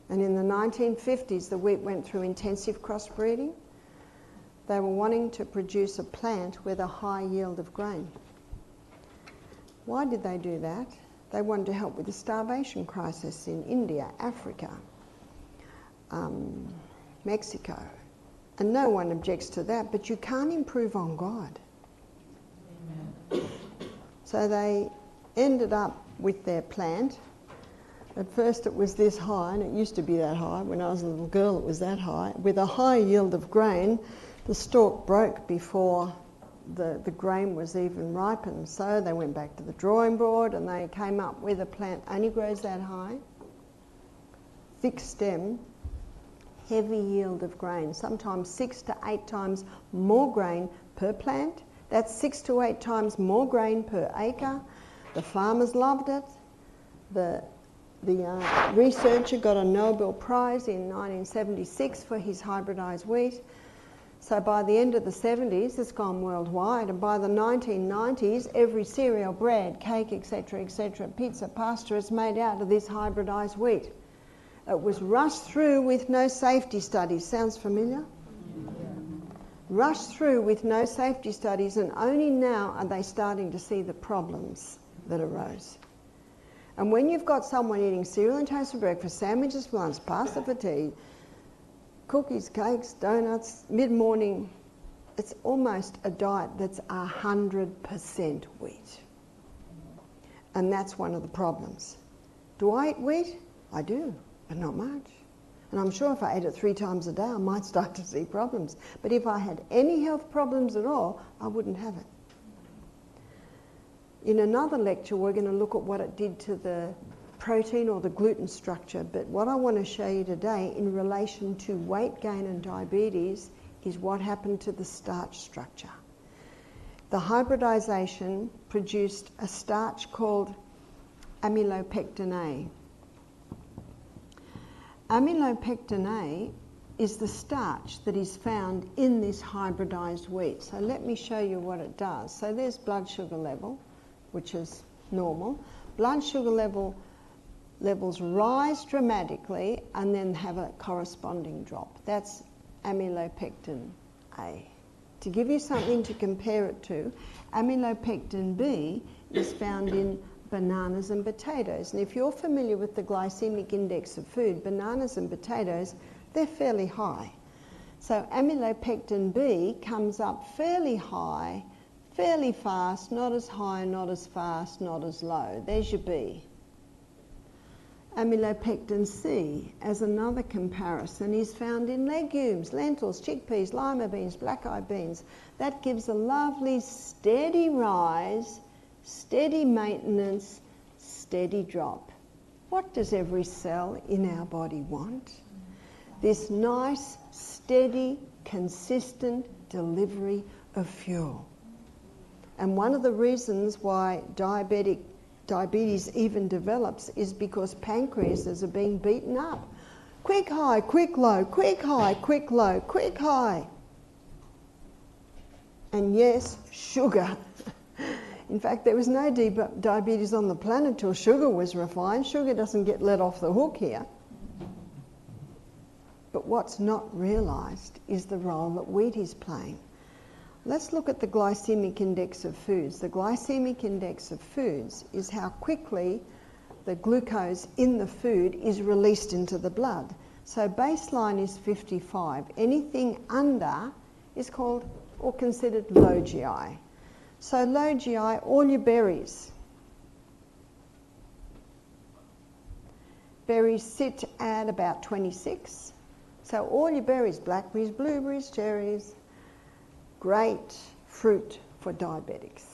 And in the 1950s, the wheat went through intensive crossbreeding. They were wanting to produce a plant with a high yield of grain. Why did they do that? They wanted to help with the starvation crisis in India, Africa, Mexico. And no one objects to that, but you can't improve on God. Amen. So they ended up with their plant. At first it was this high, and it used to be that high. When I was a little girl, it was that high. With a high yield of grain, the stalk broke before the grain was even ripened. So they went back to the drawing board and they came up with a plant only grows that high, thick stem, heavy yield of grain, sometimes 6 to 8 times more grain per plant. That's 6 to 8 times more grain per acre. The farmers loved it. The researcher got a Nobel Prize in 1976 for his hybridized wheat. So by the end of the 70s, it's gone worldwide, and by the 1990s, every cereal, bread, cake, etc., pizza, pasta is made out of this hybridized wheat. It was rushed through with no safety studies. Sounds familiar? Yeah. Rushed through with no safety studies, and only now are they starting to see the problems that arose. And when you've got someone eating cereal and toast for breakfast, sandwiches for lunch, pasta for tea, cookies, cakes, donuts, mid-morning, it's almost a diet that's 100% wheat. And that's one of the problems. Do I eat wheat? I do, but not much. And I'm sure if I ate it 3 times a day, I might start to see problems. But if I had any health problems at all, I wouldn't have it. In another lecture, we're going to look at what it did to the protein or the gluten structure, but what I want to show you today in relation to weight gain and diabetes is what happened to the starch structure. The hybridization produced a starch called amylopectin A. Amylopectin A is the starch that is found in this hybridized wheat. So let me show you what it does. So there's blood sugar level, which is normal. Blood sugar levels rise dramatically and then have a corresponding drop. That's amylopectin A. To give you something to compare it to, amylopectin B is found in bananas and potatoes. And if you're familiar with the glycemic index of food, bananas and potatoes, they're fairly high. So amylopectin B comes up fairly high, fairly fast, not as high, not as fast, not as low. There's your B. Amylopectin C, as another comparison, is found in legumes, lentils, chickpeas, lima beans, black-eyed beans. That gives a lovely steady rise, steady maintenance, steady drop. What does every cell in our body want? This nice, steady, consistent delivery of fuel. And one of the reasons why diabetes even develops is because pancreases are being beaten up. Quick high, quick low, quick high, quick low, quick high. And yes, sugar. In fact, there was no diabetes on the planet till sugar was refined. Sugar doesn't get let off the hook here. But what's not realised is the role that wheat is playing. Let's look at the glycemic index of foods. The glycemic index of foods is how quickly the glucose in the food is released into the blood. So baseline is 55. Anything under is called or considered low GI. So low GI, all your berries. berries sit at about 26. So all your berries, blackberries, blueberries, cherries, great fruit for diabetics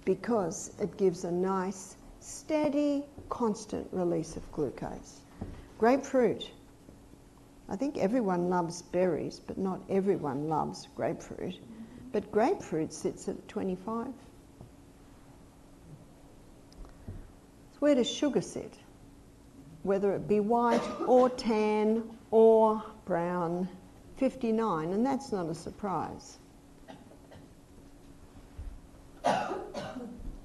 because it gives a nice, steady, constant release of glucose. Grapefruit. I think everyone loves berries, but not everyone loves grapefruit. But grapefruit sits at 25. So where does sugar sit? Whether it be white or tan or brown, 59, and that's not a surprise.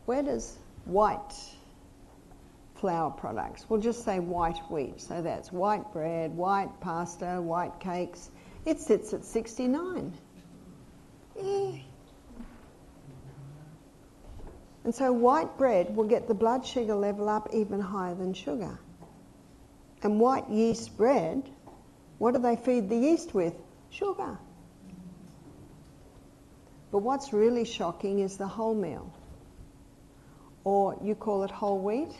Where does white flour products, we'll just say white wheat, so that's white bread, white pasta, white cakes, it sits at 69. And so white bread will get the blood sugar level up even higher than sugar. And white yeast bread, what do they feed the yeast with? Sugar. But what's really shocking is the wholemeal, or you call it whole wheat.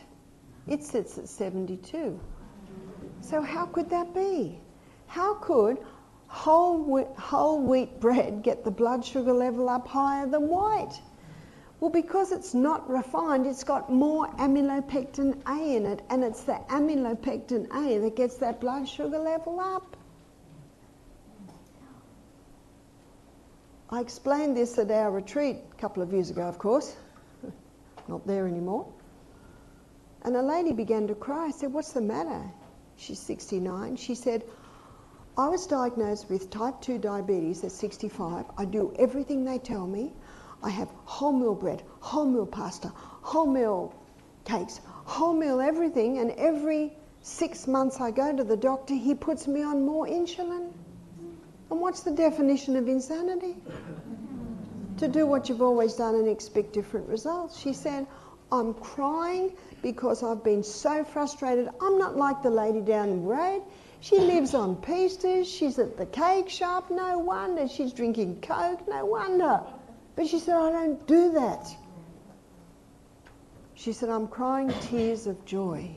It sits at 72. So how could that be? How could whole wheat bread get the blood sugar level up higher than white? Well, because it's not refined, it's got more amylopectin A in it, and it's the amylopectin A that gets that blood sugar level up. I explained this at our retreat a couple of years ago, of course. Not there anymore. And a lady began to cry. I said, "What's the matter?" She's 69. She said, "I was diagnosed with type 2 diabetes at 65. I do everything they tell me. I have wholemeal bread, wholemeal pasta, wholemeal cakes, wholemeal everything, and every 6 months I go to the doctor, he puts me on more insulin." And what's the definition of insanity? To do what you've always done and expect different results. She said, "I'm crying because I've been so frustrated. I'm not like the lady down the road. She lives on pistas, she's at the cake shop, no wonder. She's drinking Coke, no wonder." But she said, "I don't do that." She said, "I'm crying tears of joy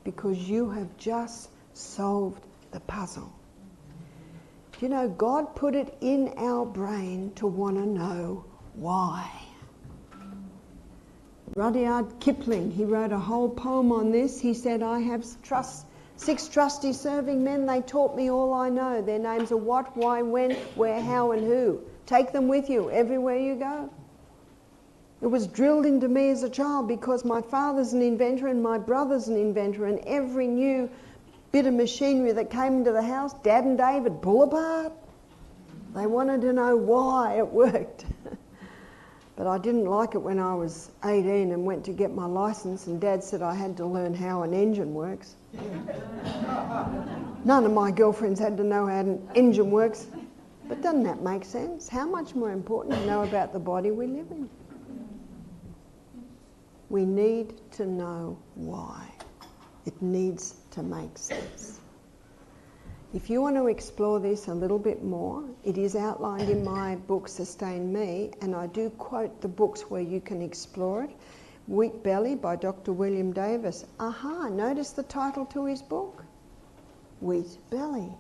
because you have just solved the puzzle." You know, God put it in our brain to want to know why. Rudyard Kipling, he wrote a whole poem on this. He said, "I have 6 trusty serving men. They taught me all I know. Their names are what, why, when, where, how, and who. Take them with you everywhere you go." It was drilled into me as a child because my father's an inventor and my brother's an inventor, and every new bit of machinery that came into the house, Dad and Dave would pull apart. They wanted to know why it worked. But I didn't like it when I was 18 and went to get my license, and Dad said I had to learn how an engine works. None of my girlfriends had to know how an engine works. But doesn't that make sense? How much more important to know about the body we live in? We need to know why. It needs to make sense. If you want to explore this a little bit more, it is outlined in my book, Sustain Me, and I do quote the books where you can explore it. Wheat Belly by Dr. William Davis. Notice the title to his book? Wheat Belly.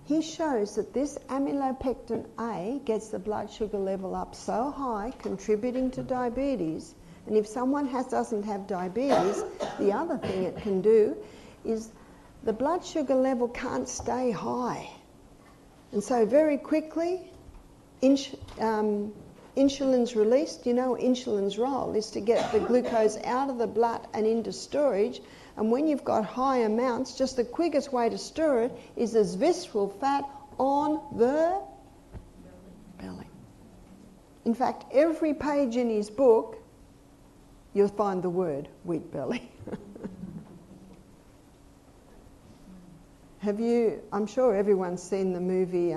He shows that this amylopectin A gets the blood sugar level up so high, contributing to diabetes. And if someone doesn't have diabetes, the other thing it can do is the blood sugar level can't stay high. And so very quickly, insulin's released. You know, insulin's role is to get the glucose out of the blood and into storage. And when you've got high amounts, just the quickest way to store it is as visceral fat on the belly. In fact, every page in his book, you'll find the word wheat belly. I'm sure everyone's seen the movie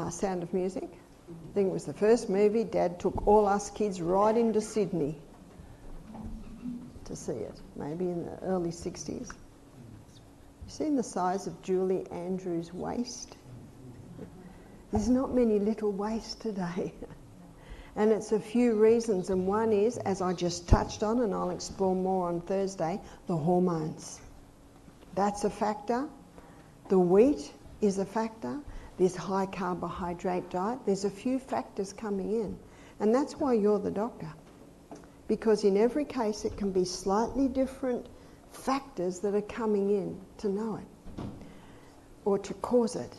Sound of Music. I think it was the first movie. Dad took all us kids right into Sydney to see it, maybe in the early 60s. You seen the size of Julie Andrews' waist? There's not many little waists today. And it's a few reasons, and one is, as I just touched on, and I'll explore more on Thursday, the hormones. That's a factor. The wheat is a factor. This high carbohydrate diet, there's a few factors coming in. And that's why you're the doctor. Because in every case it can be slightly different factors that are coming in to know it or to cause it.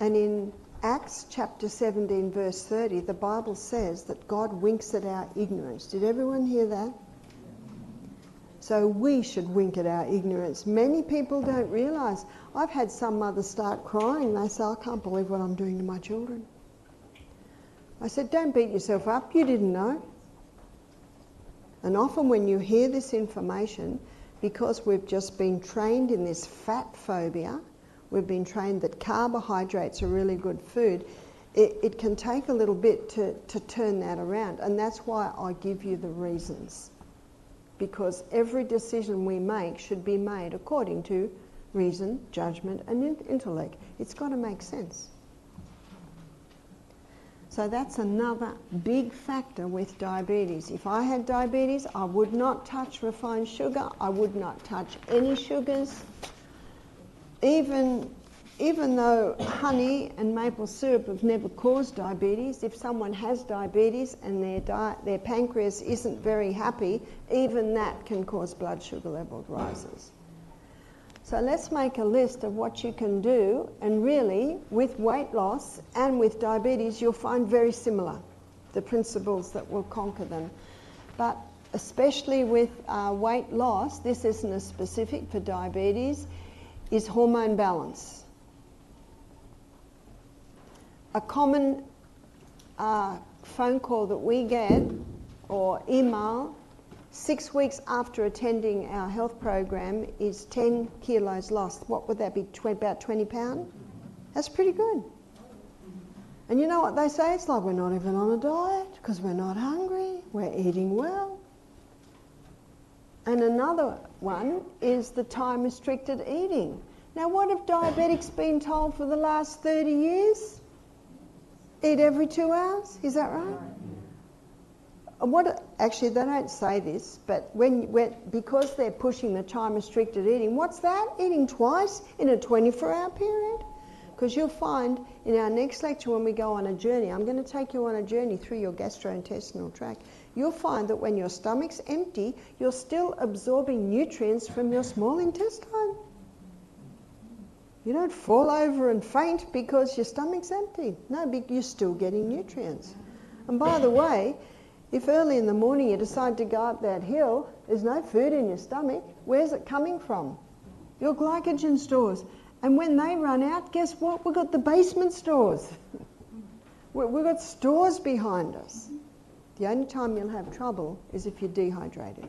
And in Acts chapter 17 verse 30, the Bible says that God winks at our ignorance. Did everyone hear that? So we should wink at our ignorance. Many people don't realise. I've had some mothers start crying. They say, I can't believe what I'm doing to my children. I said, don't beat yourself up. You didn't know. And often when you hear this information, because we've just been trained in this fat phobia, we've been trained that carbohydrates are really good food, it can take a little bit to turn that around. And that's why I give you the reasons. Because every decision we make should be made according to reason, judgment and intellect. It's got to make sense. So that's another big factor with diabetes. If I had diabetes, I would not touch refined sugar. I would not touch any sugars. Even though honey and maple syrup have never caused diabetes, if someone has diabetes and their pancreas isn't very happy, even that can cause blood sugar level rises. So let's make a list of what you can do, and really with weight loss and with diabetes you'll find very similar, the principles that will conquer them. But especially with weight loss, this isn't as specific for diabetes, is hormone balance. A common phone call that we get or email 6 weeks after attending our health program is 10 kilos lost. What would that be, about 20 pounds? That's pretty good. And you know what they say? It's like we're not even on a diet because we're not hungry, we're eating well. And another one is the time-restricted eating. Now what have diabetics been told for the last 30 years? Eat every 2 hours, is that right? Actually, they don't say this, but because they're pushing the time-restricted eating, what's that? Eating twice in a 24-hour period? Because you'll find in our next lecture when we go on a journey, I'm going to take you on a journey through your gastrointestinal tract, you'll find that when your stomach's empty, you're still absorbing nutrients from your small intestine. You don't fall over and faint because your stomach's empty. No, you're still getting nutrients. And by the way, if early in the morning you decide to go up that hill, there's no food in your stomach, where's it coming from? Your glycogen stores. And when they run out, guess what? We've got the basement stores. We've got stores behind us. The only time you'll have trouble is if you're dehydrated.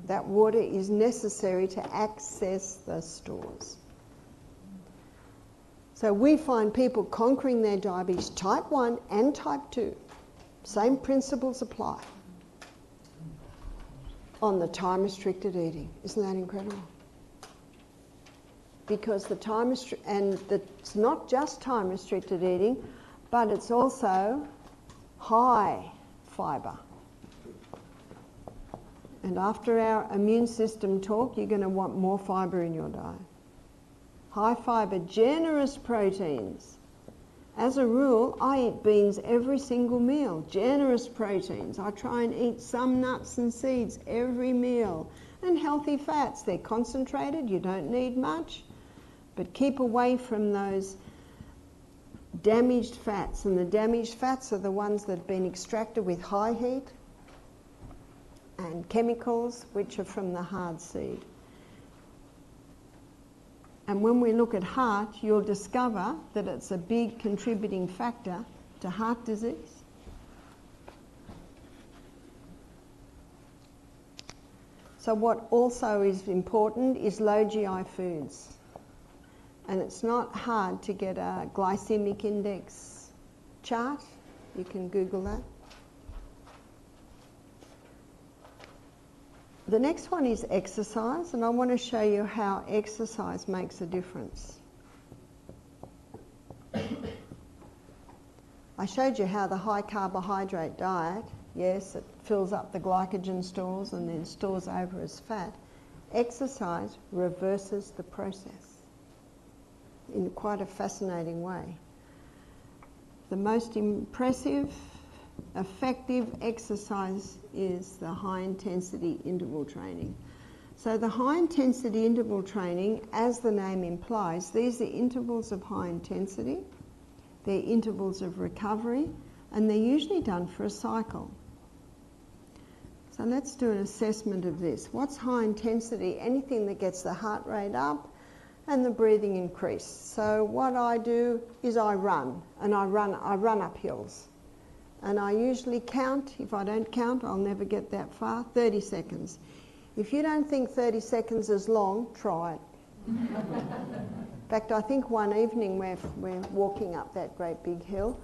That water is necessary to access the stores. So we find people conquering their diabetes, type 1 and type 2. Same principles apply on the time-restricted eating. Isn't that incredible? Because the it's not just time-restricted eating, but it's also high fibre. And after our immune system talk, you're going to want more fibre in your diet. High fibre, generous proteins. As a rule, I eat beans every single meal, generous proteins. I try and eat some nuts and seeds every meal. And healthy fats, they're concentrated, you don't need much. But keep away from those damaged fats. And the damaged fats are the ones that have been extracted with high heat and chemicals, which are from the hard seed. And when we look at heart, you'll discover that it's a big contributing factor to heart disease. So what also is important is low GI foods. And it's not hard to get a glycemic index chart. You can Google that. The next one is exercise, and I want to show you how exercise makes a difference. I showed you how the high carbohydrate diet, yes, it fills up the glycogen stores and then stores over as fat. Exercise reverses the process in quite a fascinating way. The most impressive, effective exercise is the high intensity interval training. So the high intensity interval training, as the name implies, these are intervals of high intensity, they're intervals of recovery, and they're usually done for a cycle. So let's do an assessment of this. What's high intensity? Anything that gets the heart rate up and the breathing increased. So what I do is I run, and I run up hills. And I usually count. If I don't count, I'll never get that far. 30 seconds. If you don't think 30 seconds is long, try it. In fact, I think one evening we're walking up that great big hill,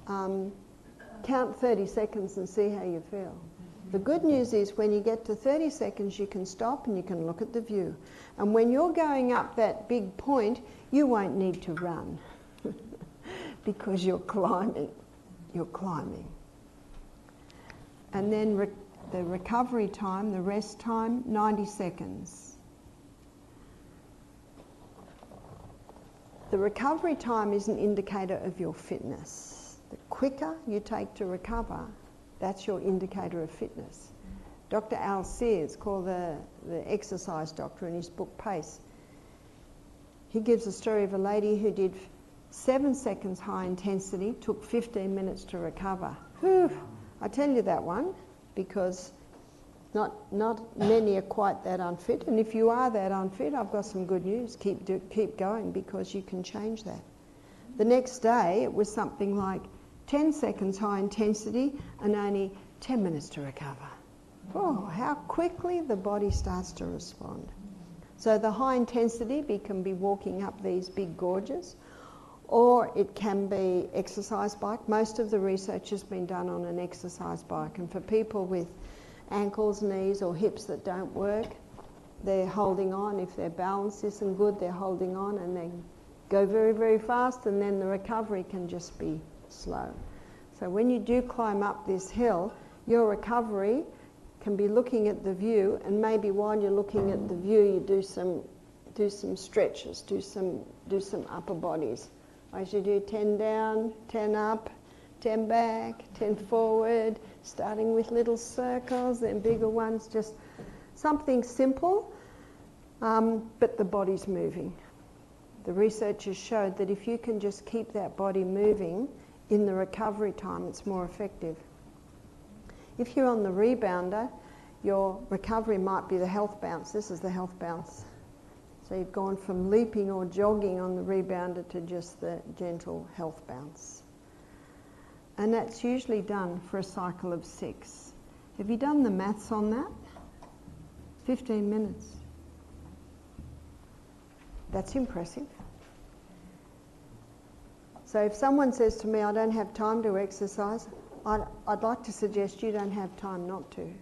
count 30 seconds and see how you feel. The good news is when you get to 30 seconds, you can stop and you can look at the view. And when you're going up that big point, you won't need to run because you're climbing. You're climbing. And then the recovery time, the rest time, 90 seconds. The recovery time is an indicator of your fitness. The quicker you take to recover, that's your indicator of fitness. Dr. Al Sears, called the exercise doctor in his book Pace, he gives a story of a lady who did 7 seconds high intensity, took 15 minutes to recover. Whew, I tell you that one, because not many are quite that unfit, and if you are that unfit, I've got some good news. Keep going, because you can change that. The next day, it was something like 10 seconds high intensity and only 10 minutes to recover. Oh, how quickly the body starts to respond. So the high intensity can be walking up these big gorges, or it can be exercise bike. Most of the research has been done on an exercise bike, and for people with ankles, knees or hips that don't work, they're holding on. If their balance isn't good, they're holding on, and they go very, very fast, and then the recovery can just be slow. So when you do climb up this hill, your recovery can be looking at the view, and maybe while you're looking at the view, you do some stretches, do some upper bodies. As you do 10 down, 10 up, 10 back, 10 forward, starting with little circles, then bigger ones, just something simple, but the body's moving. The researchers showed that if you can just keep that body moving in the recovery time, it's more effective. If you're on the rebounder, your recovery might be the health bounce. This is the health bounce. So you've gone from leaping or jogging on the rebounder to just the gentle health bounce. And that's usually done for a cycle of 6. Have you done the maths on that? 15 minutes. That's impressive. So if someone says to me, I don't have time to exercise, I'd like to suggest you don't have time not to.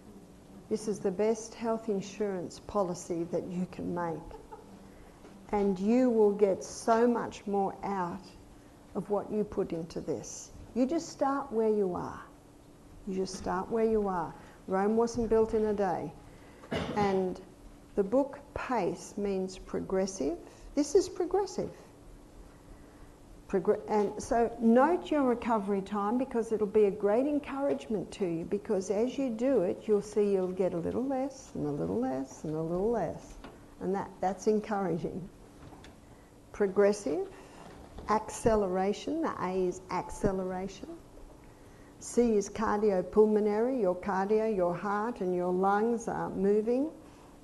This is the best health insurance policy that you can make. And you will get so much more out of what you put into this. You just start where you are. You just start where you are. Rome wasn't built in a day. And the book Pace means progressive. This is progressive. And so note your recovery time, because it'll be a great encouragement to you, because as you do it, you'll see you'll get a little less and a little less and a little less. And that's encouraging. Progressive, acceleration, the A is acceleration. C is cardiopulmonary, your cardio, your heart and your lungs are moving.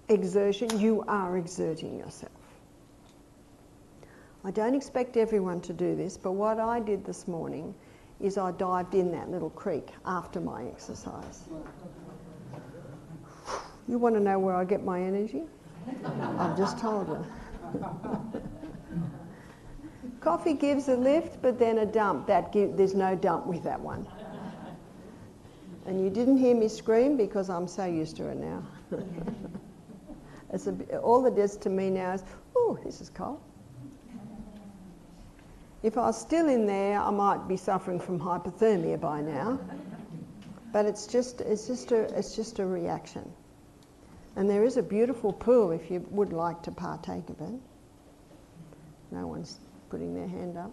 Exertion, you are exerting yourself. I don't expect everyone to do this, but what I did this morning is I dived in that little creek after my exercise. You want to know where I get my energy? I've just told you. Coffee gives a lift, but then a dump. There's no dump with that one. And you didn't hear me scream because I'm so used to it now. All it does to me now is, oh, this is cold. If I was still in there, I might be suffering from hypothermia by now. But it's just a reaction. And there is a beautiful pool if you would like to partake of it. No one's putting their hand up.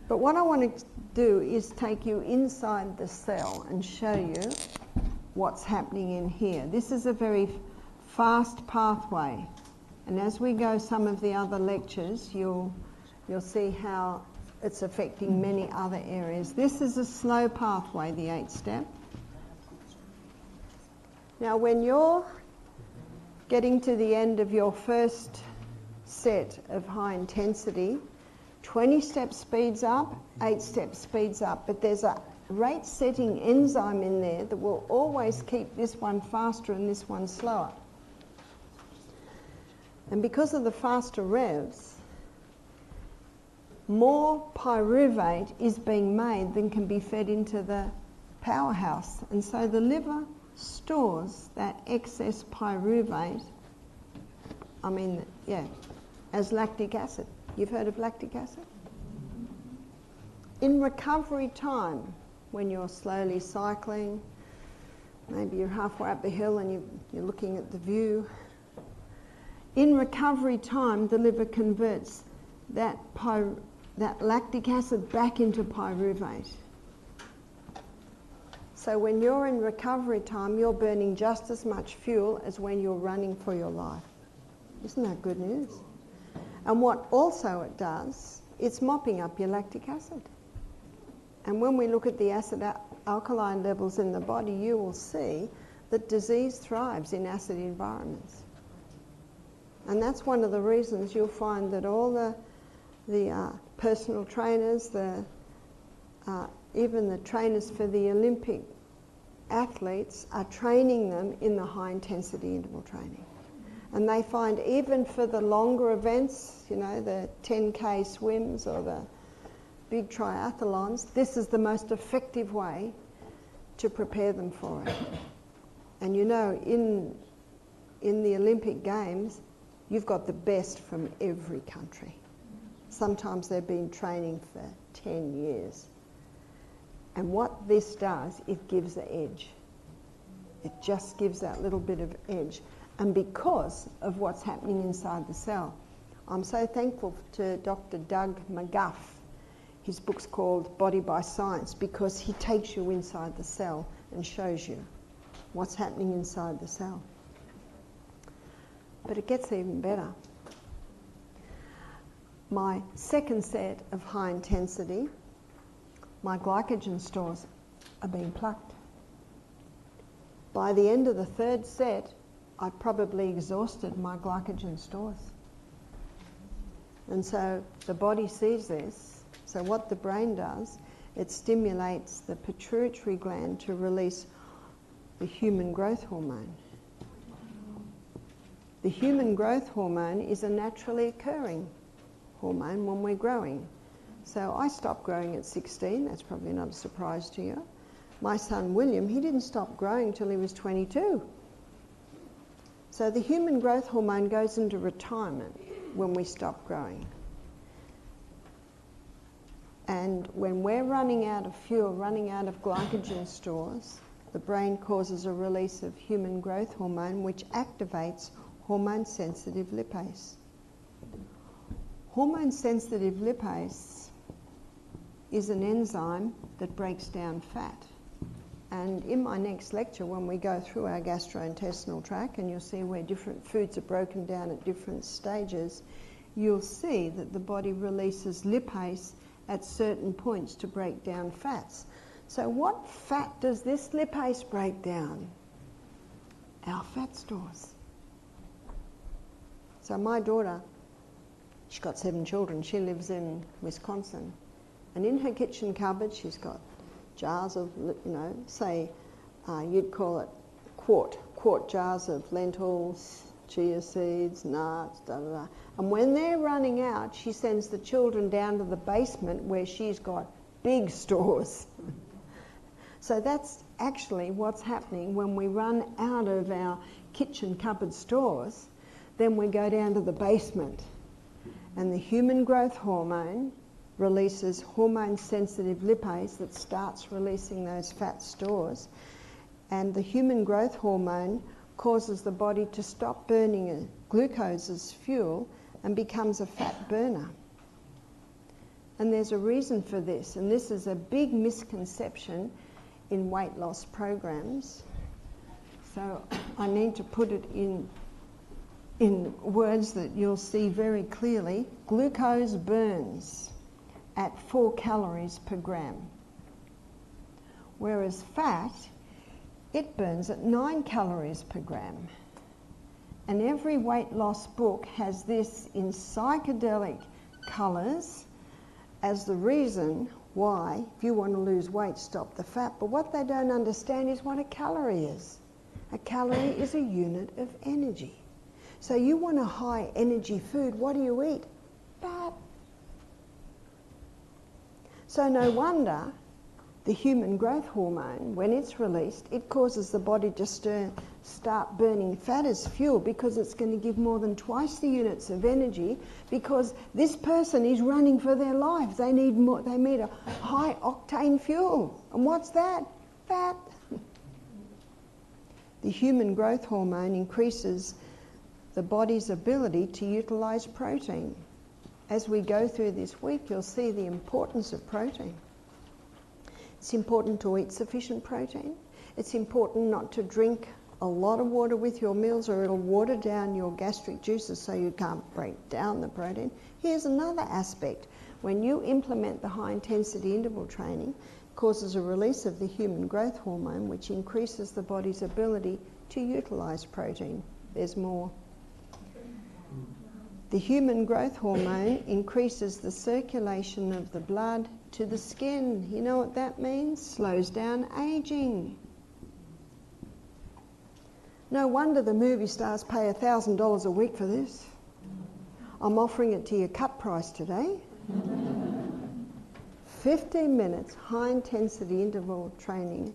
But what I want to do is take you inside the cell and show you what's happening in here. This is a very fast pathway. And as we go some of the other lectures, you'll see how it's affecting many other areas. This is a slow pathway, the 8-step. Now, when you're getting to the end of your first set of high intensity, 20 steps speeds up, 8 steps speeds up, but there's a rate-setting enzyme in there that will always keep this one faster and this one slower. And because of the faster revs, more pyruvate is being made than can be fed into the powerhouse. And so the liver stores that excess pyruvate, as lactic acid. You've heard of lactic acid? In recovery time, when you're slowly cycling, maybe you're halfway up the hill and you're looking at the view, in recovery time, the liver converts that lactic acid back into pyruvate. So when you're in recovery time, you're burning just as much fuel as when you're running for your life. Isn't that good news? And what also it does, it's mopping up your lactic acid. And when we look at the acid alkaline levels in the body, you will see that disease thrives in acid environments. And that's one of the reasons you'll find that all the personal trainers, even the trainers for the Olympic athletes are training them in the high intensity interval training. And they find even for the longer events, the 10K swims or the big triathlons, this is the most effective way to prepare them for it. And in the Olympic Games, you've got the best from every country. Sometimes they've been training for 10 years. And what this does, it gives the edge. It just gives that little bit of edge. And because of what's happening inside the cell, I'm so thankful to Dr. Doug McGuff. His book's called Body by Science, because he takes you inside the cell and shows you what's happening inside the cell. But it gets even better. My second set of high intensity, my glycogen stores are being plucked. By the end of the third set, I probably exhausted my glycogen stores. And so the body sees this. So what the brain does, it stimulates the pituitary gland to release the human growth hormone. The human growth hormone is a naturally occurring hormone when we're growing. So I stopped growing at 16. That's probably not a surprise to you. My son William, he didn't stop growing till he was 22. So the human growth hormone goes into retirement when we stop growing. And when we're running out of fuel, running out of glycogen stores, the brain causes a release of human growth hormone, which activates hormone-sensitive lipase. Hormone-sensitive lipase is an enzyme that breaks down fat. And in my next lecture, when we go through our gastrointestinal tract, and you'll see where different foods are broken down at different stages, you'll see that the body releases lipase at certain points to break down fats. So what fat does this lipase break down? Our fat stores. So my daughter, she's got 7 children. She lives in Wisconsin. And in her kitchen cupboard, she's got jars of, you'd call it quart jars of lentils, chia seeds, nuts, da-da-da. And when they're running out, she sends the children down to the basement where she's got big stores. So that's actually what's happening when we run out of our kitchen cupboard stores. Then we go down to the basement And the human growth hormone releases hormone-sensitive lipase that starts releasing those fat stores. And the human growth hormone causes the body to stop burning glucose as fuel and becomes a fat burner. And there's a reason for this, and this is a big misconception in weight loss programs. So I need to put it in words that you'll see very clearly. Glucose burns at 4 calories per gram, whereas fat, it burns at 9 calories per gram. And every weight loss book has this in psychedelic colours as the reason why, if you want to lose weight, stop the fat. But what they don't understand is what a calorie is. A calorie is a unit of energy. So you want a high energy food, what do you eat? Fat. So no wonder the human growth hormone, when it's released, it causes the body to start burning fat as fuel, because it's going to give more than twice the units of energy, because this person is running for their life. They need more, they need a high octane fuel. And what's that? Fat. The human growth hormone increases the body's ability to utilize protein. As we go through this week, you'll see the importance of protein. It's important to eat sufficient protein. It's important not to drink a lot of water with your meals, or it'll water down your gastric juices so you can't break down the protein. Here's another aspect. When you implement the high intensity interval training, it causes a release of the human growth hormone, which increases the body's ability to utilize protein. There's more. The human growth hormone increases the circulation of the blood to the skin. You know what that means? Slows down aging. No wonder the movie stars pay $1,000 a week for this. I'm offering it to you cut price today. 15 minutes high intensity interval training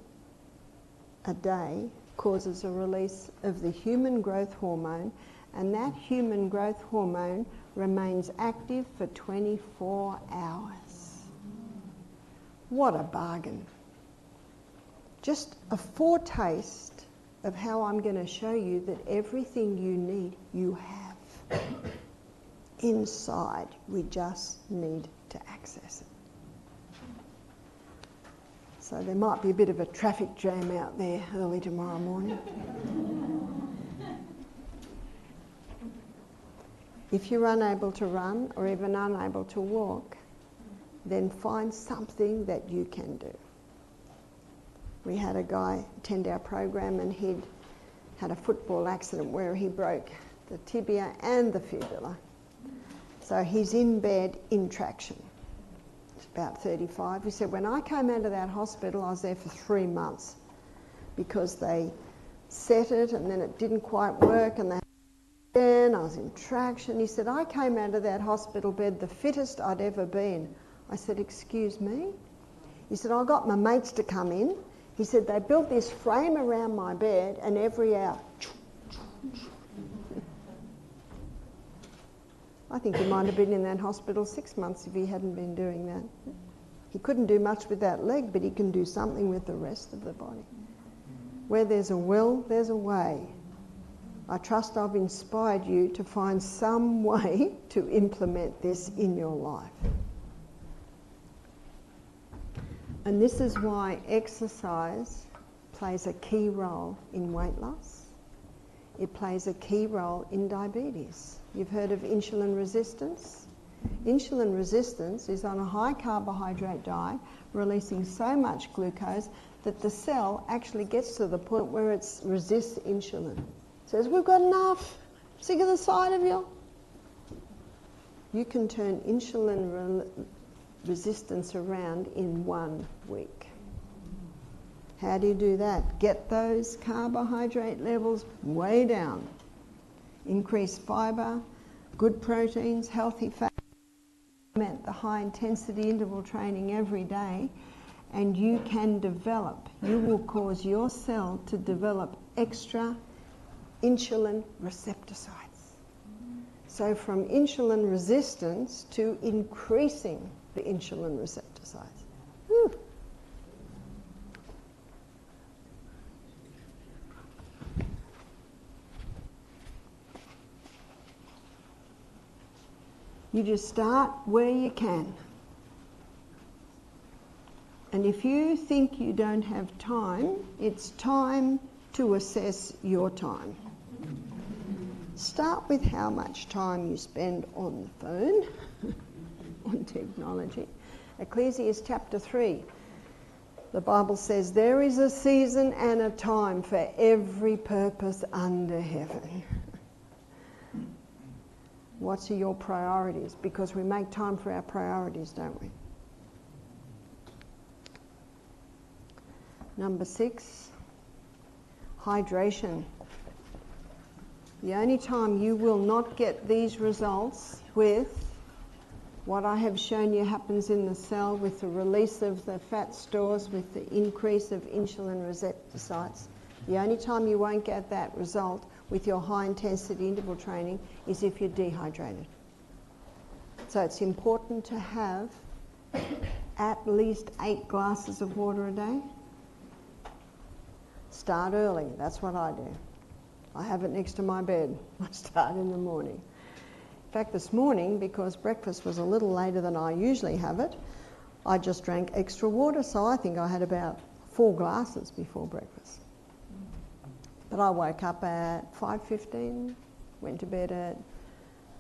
a day causes a release of the human growth hormone, and that human growth hormone remains active for 24 hours. What a bargain. Just a foretaste of how I'm going to show you that everything you need, you have inside. We just need to access it. So there might be a bit of a traffic jam out there early tomorrow morning. If you're unable to run or even unable to walk, then find something that you can do. We had a guy attend our program, and he'd had a football accident where he broke the tibia and the fibula. So he's in bed in traction. He's about 35. He said, when I came out of that hospital, I was there for 3 months because they set it and then it didn't quite work, and they again, I was in traction. He said, I came out of that hospital bed the fittest I'd ever been. I said, excuse me? He said, I got my mates to come in. He said, they built this frame around my bed, and every hour, I think he might have been in that hospital 6 months if he hadn't been doing that. He couldn't do much with that leg, but he can do something with the rest of the body. Where there's a will, there's a way. I trust I've inspired you to find some way to implement this in your life. And this is why exercise plays a key role in weight loss. It plays a key role in diabetes. You've heard of insulin resistance? Insulin resistance is on a high carbohydrate diet, releasing so much glucose that the cell actually gets to the point where it resists insulin. Says, we've got enough, sick of the sight of you. You can turn insulin resistance around in 1 week. How do you do that? Get those carbohydrate levels way down. Increase fibre, good proteins, healthy fat. Implement the high intensity interval training every day, and you can develop, you will cause your cell to develop extra insulin receptor sites. So from insulin resistance to increasing the insulin receptor size. Whew. You just start where you can. And if you think you don't have time, it's time to assess your time. Start with how much time you spend on the phone, on technology. Ecclesiastes chapter 3, the Bible says, there is a season and a time for every purpose under heaven. What are your priorities? Because we make time for our priorities, don't we? Number 6, hydration. The only time you will not get these results with what I have shown you happens in the cell with the release of the fat stores, with the increase of insulin receptor sites. The only time you won't get that result with your high intensity interval training is if you're dehydrated. So it's important to have at least 8 glasses of water a day. Start early, that's what I do. I have it next to my bed. I start in the morning. In fact, this morning, because breakfast was a little later than I usually have it, I just drank extra water, so I think I had about 4 glasses before breakfast. But I woke up at 5:15, went to bed at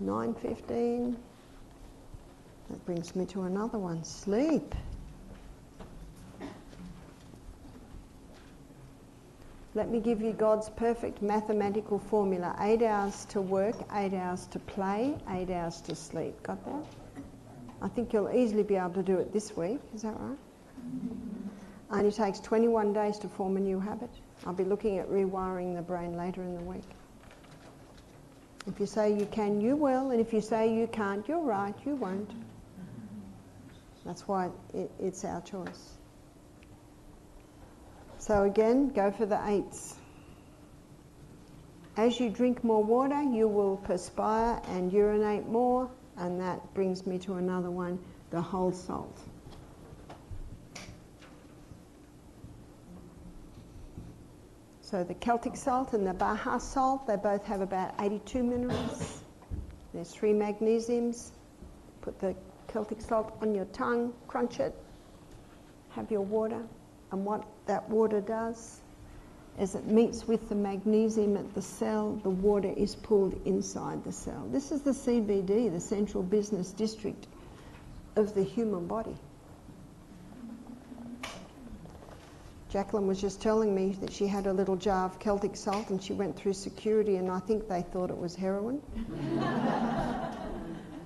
9:15. That brings me to another one, sleep. Let me give you God's perfect mathematical formula. 8 hours to work, 8 hours to play, 8 hours to sleep. Got that? I think you'll easily be able to do it this week. Is that right? Only takes 21 days to form a new habit. I'll be looking at rewiring the brain later in the week. If you say you can, you will. And if you say you can't, you're right, you won't. That's why it's our choice. So again, go for the 8s. As you drink more water, you will perspire and urinate more, and that brings me to another one, the whole salt. So the Celtic salt and the Baja salt, they both have about 82 minerals. There's 3 magnesiums. Put the Celtic salt on your tongue, crunch it, have your water. And what that water does is it meets with the magnesium at the cell, the water is pulled inside the cell. This is the CBD, the central business district of the human body. Jacqueline was just telling me that she had a little jar of Celtic salt and she went through security and I think they thought it was heroin.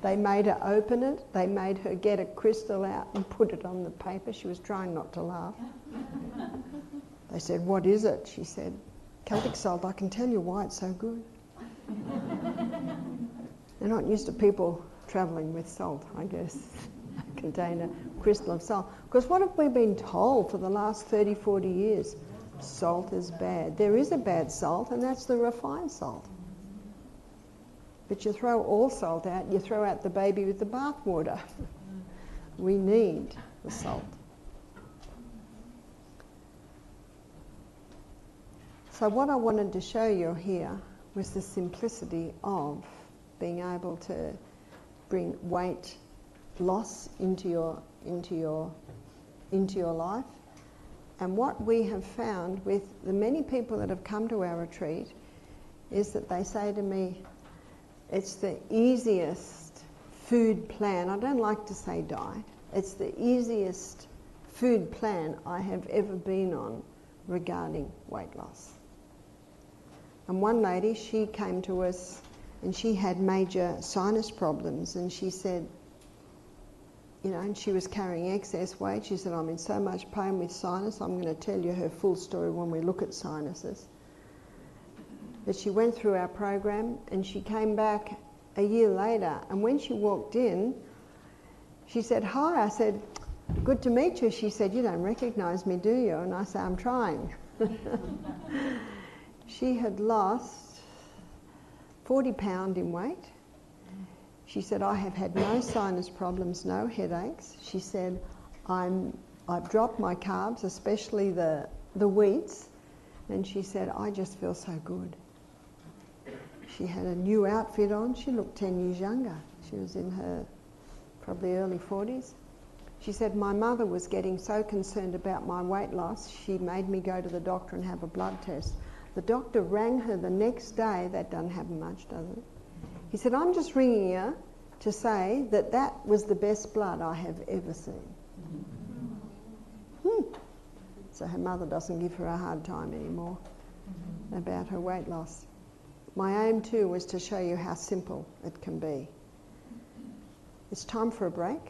They made her open it, they made her get a crystal out and put it on the paper. She was trying not to laugh. They said, what is it? She said, Celtic salt, I can tell you why it's so good. They're not used to people travelling with salt, I guess. Contain a crystal of salt. Because what have we been told for the last 30, 40 years? Salt is bad. There is a bad salt, and that's the refined salt. But you throw all salt out, you throw out the baby with the bathwater. We need the salt. So what I wanted to show you here was the simplicity of being able to bring weight loss into your life. And what we have found with the many people that have come to our retreat is that they say to me, it's the easiest food plan. I don't like to say diet. It's the easiest food plan I have ever been on regarding weight loss. And one lady, she came to us and she had major sinus problems, and she said, you know, and she was carrying excess weight. She said, I'm in so much pain with sinus. I'm going to tell you her full story when we look at sinuses. But she went through our program and she came back a year later, and when she walked in, she said, hi. I said, good to meet you. She said, you don't recognise me, do you? And I said, I'm trying. She had lost 40 pounds in weight. She said, I have had no sinus problems, no headaches. She said, I've dropped my carbs, especially the wheats. And she said, I just feel so good. She had a new outfit on. She looked 10 years younger. She was in her probably early 40s. She said, my mother was getting so concerned about my weight loss, she made me go to the doctor and have a blood test. The doctor rang her the next day. That doesn't happen much, does it? He said, I'm just ringing you to say that that was the best blood I have ever seen. So her mother doesn't give her a hard time anymore about her weight loss. My aim too was to show you how simple it can be. It's time for a break.